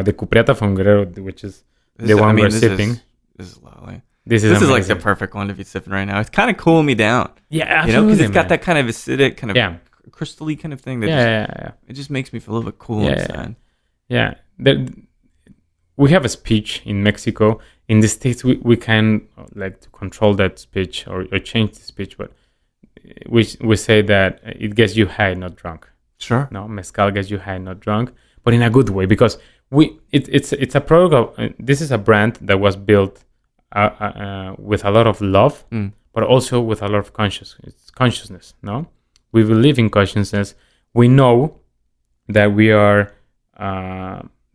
The Cupriata from Guerrero, which is we're sipping. This is lovely. This is like the perfect one to be sipping right now. It's kind of cooling me down. Yeah, absolutely. You know, because it's got that kind of acidic, kind of crystal-y kind of thing. That it just makes me feel a little bit cool inside. Yeah. We have a speech in Mexico. In the States, we can like to control that speech or change the speech, but we say that it gets you high, not drunk. Sure. No, Mezcal gets you high, not drunk, but in a good way, because it's a product of, this is a brand that was built with a lot of love, but also with a lot of consciousness. No, we believe in consciousness. We know that we are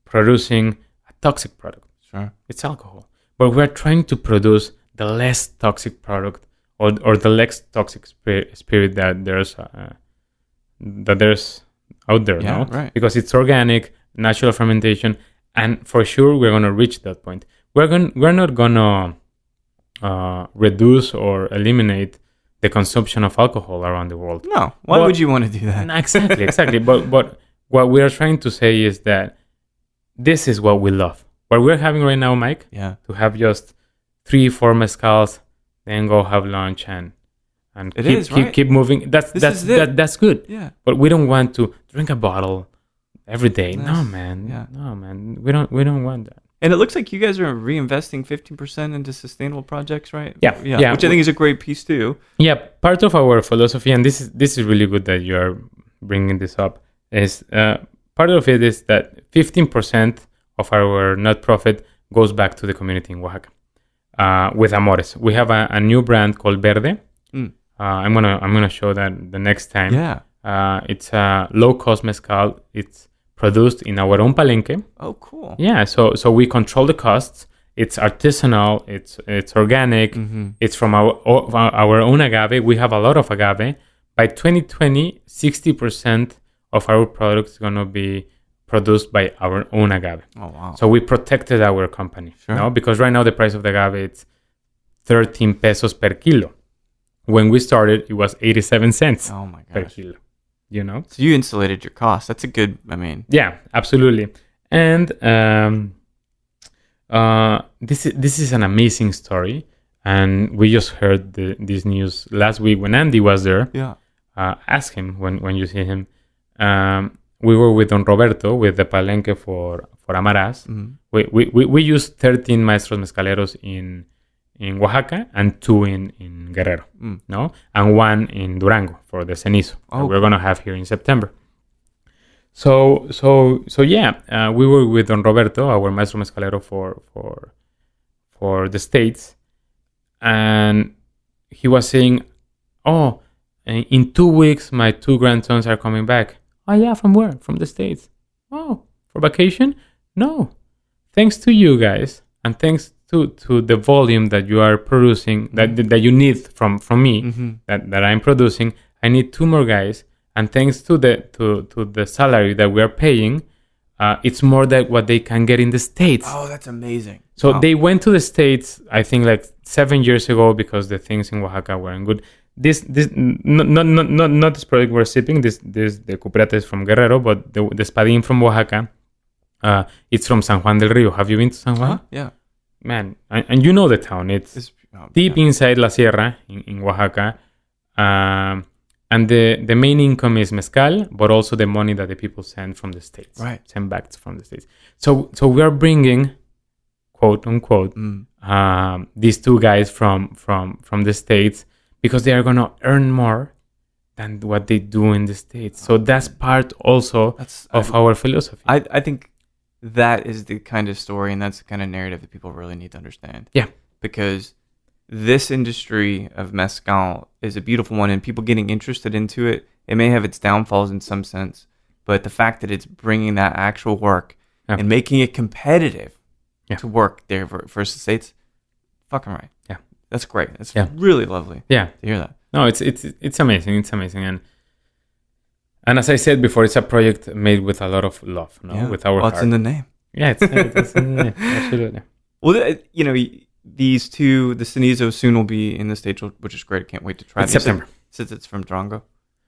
producing a toxic product. Sure, it's alcohol, but we're trying to produce the less toxic product or the less toxic spirit that there's out there. Yeah, no, right. Because it's organic, natural fermentation, and for sure we're gonna reach that point. We're not gonna reduce or eliminate the consumption of alcohol around the world. No, why would you want to do that? Exactly. But what we are trying to say is that this is what we love. What we're having right now, Mike, to have just 3-4 mezcals, then go have lunch and keep moving. That's good. Yeah. But we don't want to drink a bottle every day. No, man. Yeah. No, man. We don't want that. And it looks like you guys are reinvesting 15% into sustainable projects, right? Yeah. Which I think is a great piece too. Yeah, part of our philosophy, and this is really good that you are bringing this up, is part of it is that 15% of our net profit goes back to the community in Oaxaca. With Amores, we have a new brand called Verde. I'm gonna show that the next time. Yeah. It's a low cost mezcal. It's produced in our own palenque. Oh, cool. Yeah, so we control the costs. It's artisanal. It's organic. It's from our own agave. We have a lot of agave. By 2020, 60% of our products is gonna be produced by our own agave. Oh, wow. So we protected our company. Sure. No? Because right now the price of the agave it's 13 pesos per kilo. When we started, it was 87 cents per kilo. You know? So you insulated your costs. That's a good, Yeah, absolutely. And this is an amazing story. And we just heard this news last week when Andy was there. Yeah. Ask him when you see him. We were with Don Roberto with the palenque for Amaras. We used 13 maestros mezcaleros in Oaxaca and 2 in Guerrero, no, and 1 in Durango for the cenizo that we're gonna have here in September. So yeah, we were with Don Roberto, our maestro mezcalero for the States, and he was saying, "Oh, in 2 weeks my 2 grandsons are coming back." Oh yeah, from where? From the States. Oh, for vacation? No. Thanks to you guys, and thanks to the volume that you are producing, that you need from me, that I'm producing, I need 2 more guys, and thanks to the salary that we are paying, it's more than what they can get in the States. Oh, that's amazing. So they went to the States, I think like 7 years ago, because the things in Oaxaca weren't good. This not this product we're sipping. This the Cuprata is from Guerrero, but the Espadín from Oaxaca, it's from San Juan del Rio. Have you been to San Juan? Yeah. Man, and you know the town. It's deep inside La Sierra in Oaxaca, and the main income is mezcal, but also the money that the people send from the States, send back from the States. So we are bringing, quote unquote, these 2 guys from the States, because they are going to earn more than what they do in the States. So that's part also of our philosophy. I think that is the kind of story and that's the kind of narrative that people really need to understand. Yeah. Because this industry of mezcal is a beautiful one, and people getting interested into it, it may have its downfalls in some sense, but the fact that it's bringing that actual work and making it competitive to work there versus the States, fucking right. Yeah. That's great. That's really lovely. Yeah, to hear that. No, it's amazing. It's amazing, and as I said before, it's a project made with a lot of love. No, with our heart. It's in the name. Yeah, it's in the name. Absolutely. Well, these 2, the cenizo soon will be in the States, which is great. Can't wait to try. It's September. Since it's from Durango.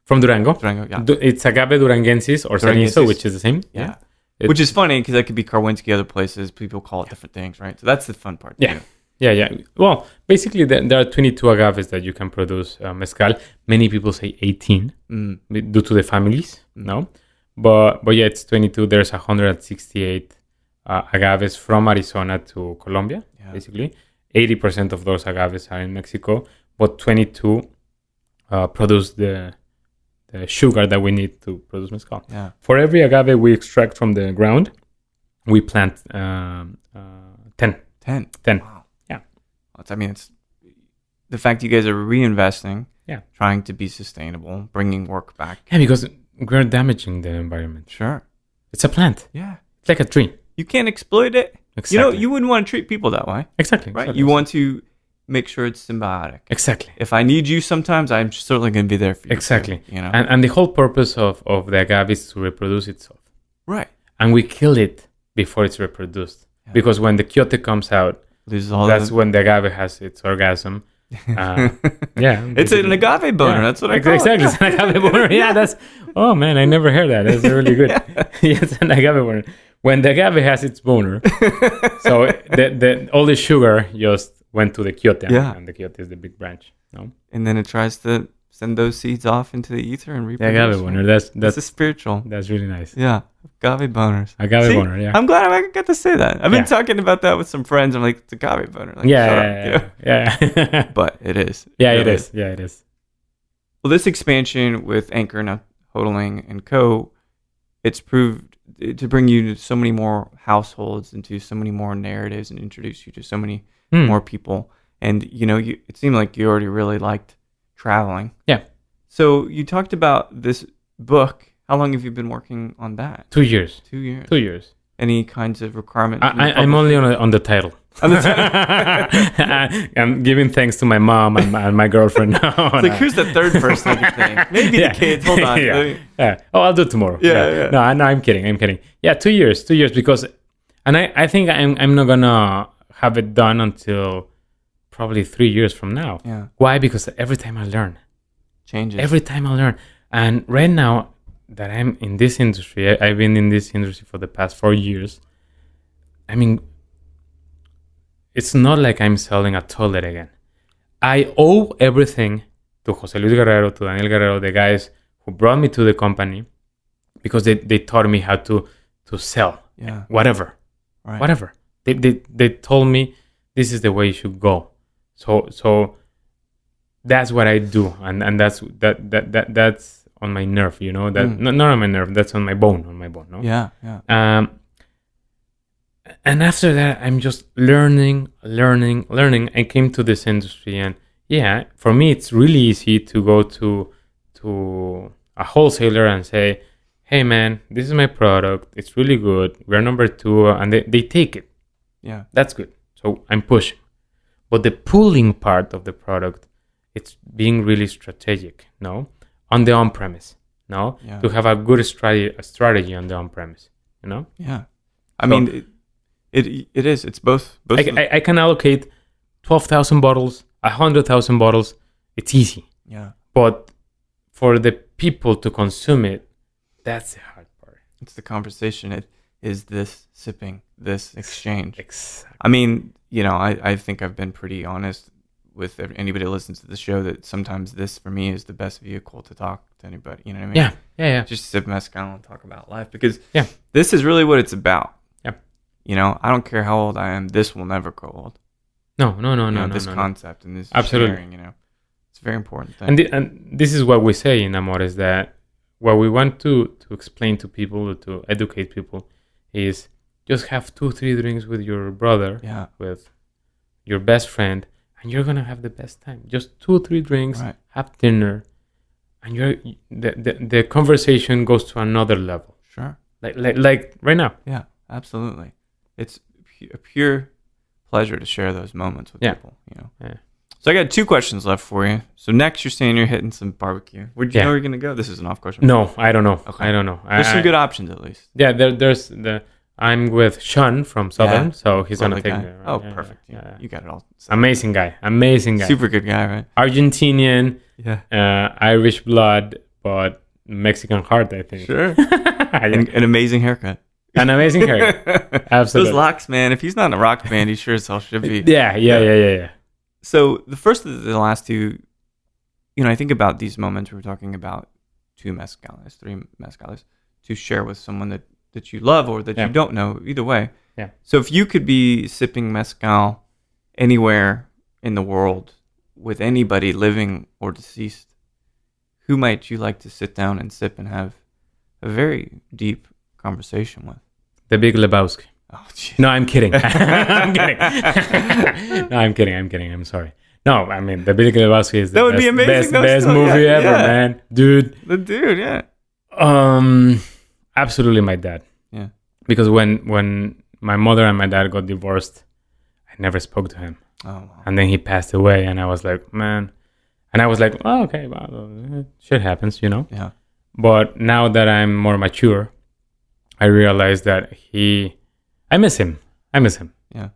From Durango. Durango, yeah. It's agave duranguensis or cenizo, which is the same. Yeah. Which is funny because that could be Karwinski, other places. People call it different things, right? So that's the fun part. Yeah. Too. Yeah. Well, basically, there are 22 agaves that you can produce mezcal. Many people say 18 due to the families, no? But yeah, it's 22. There's 168 agaves from Arizona to Colombia, basically. 80% of those agaves are in Mexico, but 22 produce the sugar that we need to produce mezcal. Yeah. For every agave we extract from the ground, we plant 10. 10. Wow. It's the fact you guys are reinvesting, trying to be sustainable, bringing work back. Yeah, because we're damaging the environment. Sure. It's a plant. Yeah. It's like a tree. You can't exploit it. Exactly. You wouldn't want to treat people that way. Exactly. Right? You want to make sure it's symbiotic. Exactly. If I need you sometimes, I'm certainly going to be there for you. Exactly. Too, And the whole purpose of the agave is to reproduce itself. Right. And we kill it before it's reproduced. Yeah. Because when the quiote comes out, that's when the agave has its orgasm. It's an agave boner. That's what I call it. Exactly. It's an agave boner. Yeah, that's... Oh, man, I never heard that. That's really good. It's an agave boner. When the agave has its boner, so all the sugar just went to the quiote, and the quiote is the big branch. No? And then it tries to send those seeds off into the ether and The reproduce. agave boner. That's That's a spiritual. that's really nice. Yeah, agave boners. Agave See? boner. Yeah. I'm glad I got to say that. I've been Yeah. talking about that with some friends. I'm like, it's agave boner. Like, Yeah. shut Yeah. up, Yeah. But it is. Yeah. It It really is. Yeah. It is. Well, this expansion with Anchor, now Hodling and Co., it's proved to bring you to so many more households and to so many more narratives and introduce you to so many more people. And, it seemed like you already really liked traveling. Yeah. So you talked about this book. How long have you been working on that? 2 years. 2 years. 2 years. Any kinds of requirements? I'm only on the title. I'm giving thanks to my mom and my girlfriend now. It's like, who's the third person of the thing? Maybe the kids. Hold on. Yeah. Oh, I'll do it tomorrow. Yeah. No, I'm kidding. Yeah, 2 years. 2 years because, and I think I'm not gonna have it done until probably 3 years from now. Yeah. Why? Because every time I learn. Changes. Every time I learn. And right now that I'm in this industry, I've been in this industry for the past 4 years. I mean, it's not like I'm selling a toilet again. I owe everything to Jose Luis Guerrero, to Daniel Guerrero, the guys who brought me to the company, because they taught me how to sell. Yeah. Whatever. Right. Whatever. They told me this is the way you should go. So that's what I do, and that's on my nerve, not on my nerve, that's on my bone, no? Yeah. And after that, I'm just learning. I came to this industry, and yeah, for me, it's really easy to go to a wholesaler and say, hey man, this is my product, it's really good, we're number 2, and they take it. Yeah. That's good. So I'm pushing. But the pulling part of the product, it's being really strategic, no? On the on-premise, no? Yeah. To have a good strategy on the on-premise, Yeah. I mean, it is. It's both. I can allocate 12,000 bottles, 100,000 bottles. It's easy. Yeah. But for the people to consume it, that's the hard part. It's the conversation. It is this sipping, this exchange. Exactly. I mean, I think I've been pretty honest with anybody who listens to the show that sometimes this, for me, is the best vehicle to talk to anybody. You know what I mean? Yeah. Just sip mezcal and talk about life, because Yeah. this is really what it's about. Yeah. I don't care how old I am. This will never grow old. No. This concept and this Absolutely. sharing, it's a very important thing. And this is what we say in Amor, is that what we want to explain to people, to educate people, is just have 2-3 drinks with your brother, with your best friend, and you're gonna have the best time. Just 2-3 drinks, Right. have dinner, and the conversation goes to another level. Sure. Like right now. Yeah, absolutely. It's a pure pleasure to share those moments with people. Yeah. So I got 2 questions left for you. So next, you're saying you're hitting some barbecue. Where'd you know you're gonna go? This is an off question. No, I don't know. Okay. I don't know. There's some good options at least. Yeah, there's I'm with Sean from Southern, so he's Lovely gonna take guy. me. Oh, Yeah, perfect. yeah. You got it all. Amazing guy. Super good guy, right? Argentinian, Yeah. Irish blood, but Mexican heart, I think. Sure. Yeah. An amazing haircut. An amazing haircut. Absolutely. Those locks, man. If he's not in a rock band, he sure as hell should be. Yeah. So the first of the last 2, I think about these moments we're talking about 2 mezcales, 3 mezcales to share with someone that you love or that you don't know, either way. Yeah. So if you could be sipping mezcal anywhere in the world with anybody living or deceased, who might you like to sit down and sip and have a very deep conversation with? The Big Lebowski. Oh, geez. No, I'm kidding. I'm kidding. No, I'm kidding. I'm sorry. No, I mean, The Big Lebowski is the best movie ever, man. Dude. The dude, yeah. Absolutely my dad. Yeah. Because when my mother and my dad got divorced, I never spoke to him. Oh, wow. And then he passed away, and I was like, man. And I was like, oh, okay, well, shit happens, Yeah. But now that I'm more mature, I realize that I miss him. Yeah.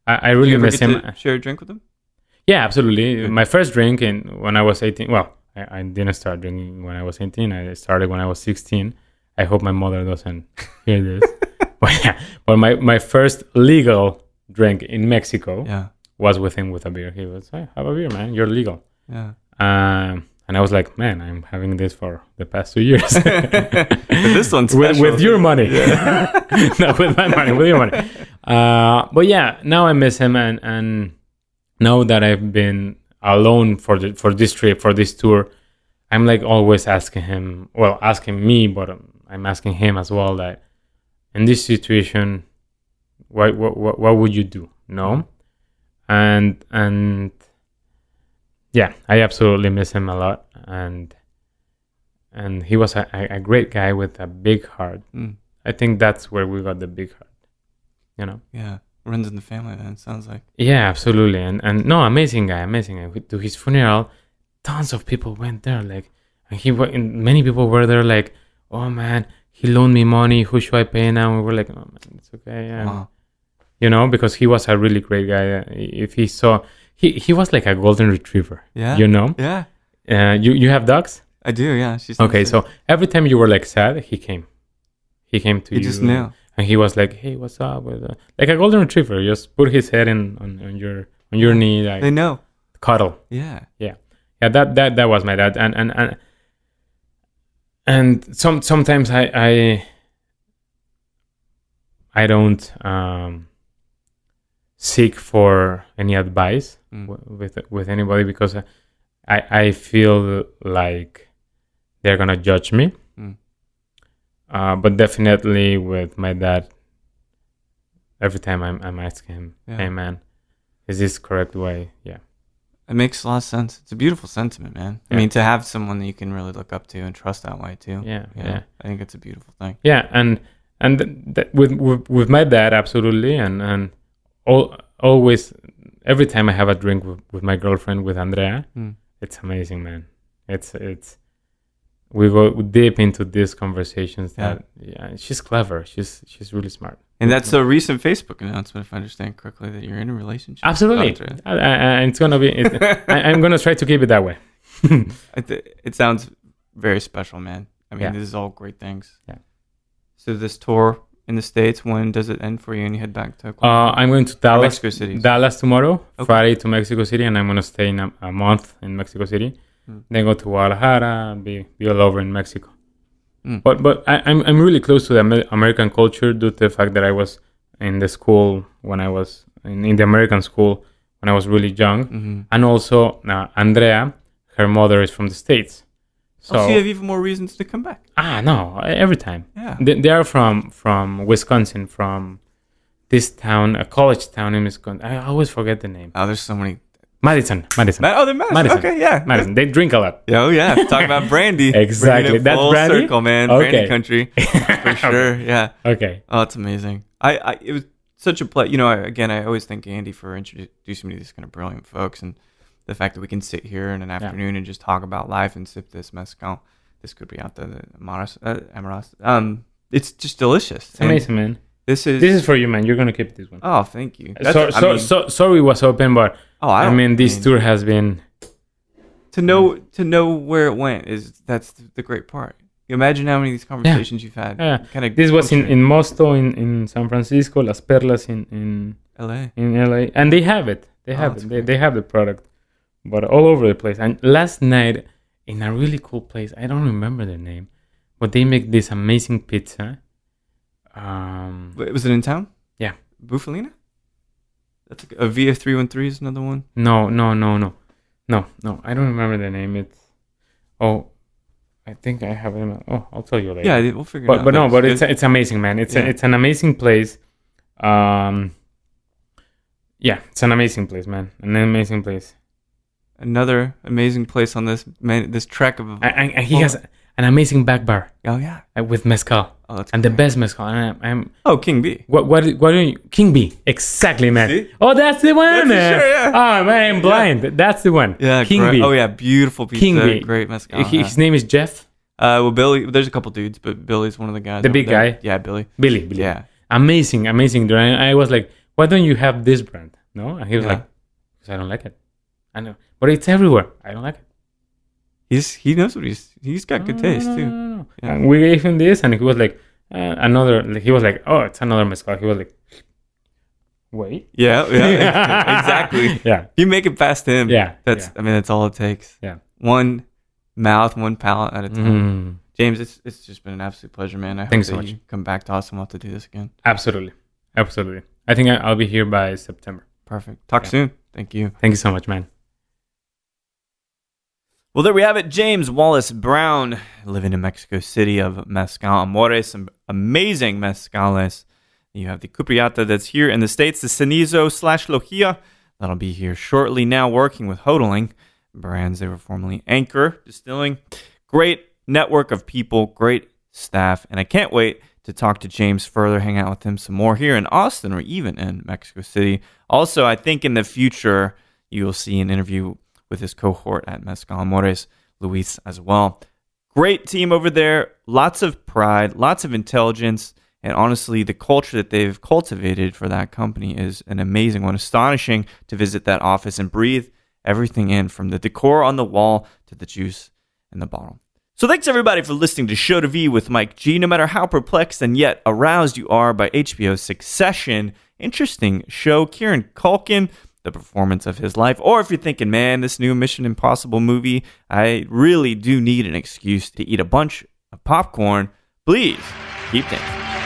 I really miss him. Share a drink with him? Yeah, absolutely. Good. My first drink when I was 18. Well, I didn't start drinking when I was 18. I started when I was 16. I hope my mother doesn't hear this. But my first legal drink in Mexico was with him with a beer. He was, hey, have a beer, man. You're legal. Yeah. And And I was like, man, I'm having this for the past 2 years. But this one's with your money. Yeah. Not with my money, with your money. But yeah, now I miss him. And now that I've been alone for this trip, for this tour, I'm like always asking me, but I'm asking him as well, that in this situation, what would you do? No? And yeah, I absolutely miss him a lot. And he was a great guy with a big heart. I think that's where we got the big heart, you know? Yeah, runs in the family then, it sounds like. Yeah, absolutely. And no, amazing guy. To his funeral, tons of people went there. Like, and many people were there like, oh man, he loaned me money. Who should I pay now? And we're like, oh man, it's okay. Yeah. Wow. You know, because he was a really great guy. If he saw, he was like a golden retriever. Yeah. You know? Yeah. You have dogs? I do, yeah. She's okay, so every time you were like sad, he came. He came to you. He just knew. And he was like, hey, what's up? Like a golden retriever. Just put his head on your knee. Like, they know. Cuddle. Yeah. Yeah. Yeah, that was my dad. And sometimes I don't seek for any advice with anybody, because I feel like they're gonna judge me. But definitely with my dad, every time I'm asking him, hey man, is this correct way? Yeah. It makes a lot of sense. It's a beautiful sentiment, man. Yeah. I mean, to have someone that you can really look up to and trust that way too. Yeah. I think it's a beautiful thing. Yeah, and with my dad, absolutely, and always, every time I have a drink with my girlfriend, with Andrea, it's amazing, man. It's we go deep into these conversations. That she's clever. She's really smart. And that's a recent Facebook announcement, if I understand correctly, that you're in a relationship. Absolutely. It's gonna be. I'm gonna try to keep it that way. It sounds very special, man. I mean, this is all great things. Yeah. So this tour in the States, when does it end for you and you head back to I'm going to Dallas, Mexico City. Dallas tomorrow, Friday to Mexico City, and I'm going to stay in a month in Mexico City. Then go to Guadalajara, be all over in Mexico. But I'm really close to the American culture due to the fact that I was in the school when I was in the American school when I was really young. And also Andrea, her mother is from the States. So you have even more reasons to come back. No, every time. Yeah. They are from Wisconsin, from this town, a college town in Wisconsin. I always forget the name. Oh, there's so many. Madison. They're Madison. Okay, yeah. Madison. They drink a lot. Oh, yeah. Talk about brandy. Exactly. That's full brandy? circle, man. Okay. Brandy country. For sure. Yeah. Okay. Oh, it's amazing. It was such a pleasure. You know, I always thank Andy for introducing me to these kind of brilliant folks, and the fact that we can sit here in an afternoon and just talk about life and sip this mezcal. This could be out there, the Amaras. It's just delicious. It's amazing, man. This is for you, man. You're gonna keep this one. Oh, thank you. Sorry it was open, but this tour has been to know where it went that's the great part. You imagine how many of these conversations you've had. Yeah. This was in Mosto, in San Francisco, Las Perlas in LA. In LA, and they have it. They have it. They have the product, but all over the place. And last night in a really cool place, I don't remember the name, but they make this amazing pizza. Was it in town? Yeah. Bufalina? That's a VF313 is another one? No. I don't remember the name. I think I have it. I'll tell you later. Yeah, we'll figure it out. But it's amazing, man. It's an amazing place. It's an amazing place, man. An amazing place. Another amazing place on this trek of. And he has an amazing back bar. Oh yeah. With mezcal. Oh, that's and great. the best mezcal. I'm King B. What do you King B? Exactly, man. See? Oh, that's the one, man. Sure, yeah. Oh man, I'm blind. Yeah. That's the one. Yeah, King great. B. Oh yeah, beautiful pizza. King B. Great mezcal. His name is Jeff. Well, Billy. There's a couple dudes, but Billy's one of the guys. The big guy. Yeah, Billy. Billy. Yeah. Amazing. Dude. I was like, why don't you have this brand? No, and he was like, because I don't like it. I know, but it's everywhere. I don't like it. He knows what he's got good taste too. No. Yeah. And we gave him this, and he was like another. He was like, oh, it's another mezcal. He was like, wait. Yeah, exactly. Yeah, you make it past him. Yeah, that's all it takes. Yeah, one mouth, one palate at a time. James, it's just been an absolute pleasure, man. I hope Thanks so that much. you come back to us and we'll have to do this again. Absolutely. I think I'll be here by September. Perfect. Talk soon. Thank you. Thank you so much, man. Well, there we have it. James Wallace Brown, living in Mexico City, of Mezcal Amores, some amazing mezcales. You have the Cupriata that's here in the States, the Cenizo/Lojia. That'll be here shortly, now working with Hodling brands. They were formerly Anchor Distilling. Great network of people, great staff, and I can't wait to talk to James further, hang out with him some more here in Austin or even in Mexico City. Also, I think in the future, you will see an interview with his cohort at Mezcal Amores, Luis, as well. Great team over there, lots of pride, lots of intelligence, and honestly, the culture that they've cultivated for that company is an amazing one. Astonishing to visit that office and breathe everything in, from the decor on the wall to the juice in the bottle. So thanks everybody for listening to Show to V with Mike G. No matter how perplexed and yet aroused you are by HBO's Succession, interesting show, Kieran Culkin, the performance of his life, or if you're thinking, man, this new Mission Impossible movie, I really do need an excuse to eat a bunch of popcorn, please keep dancing.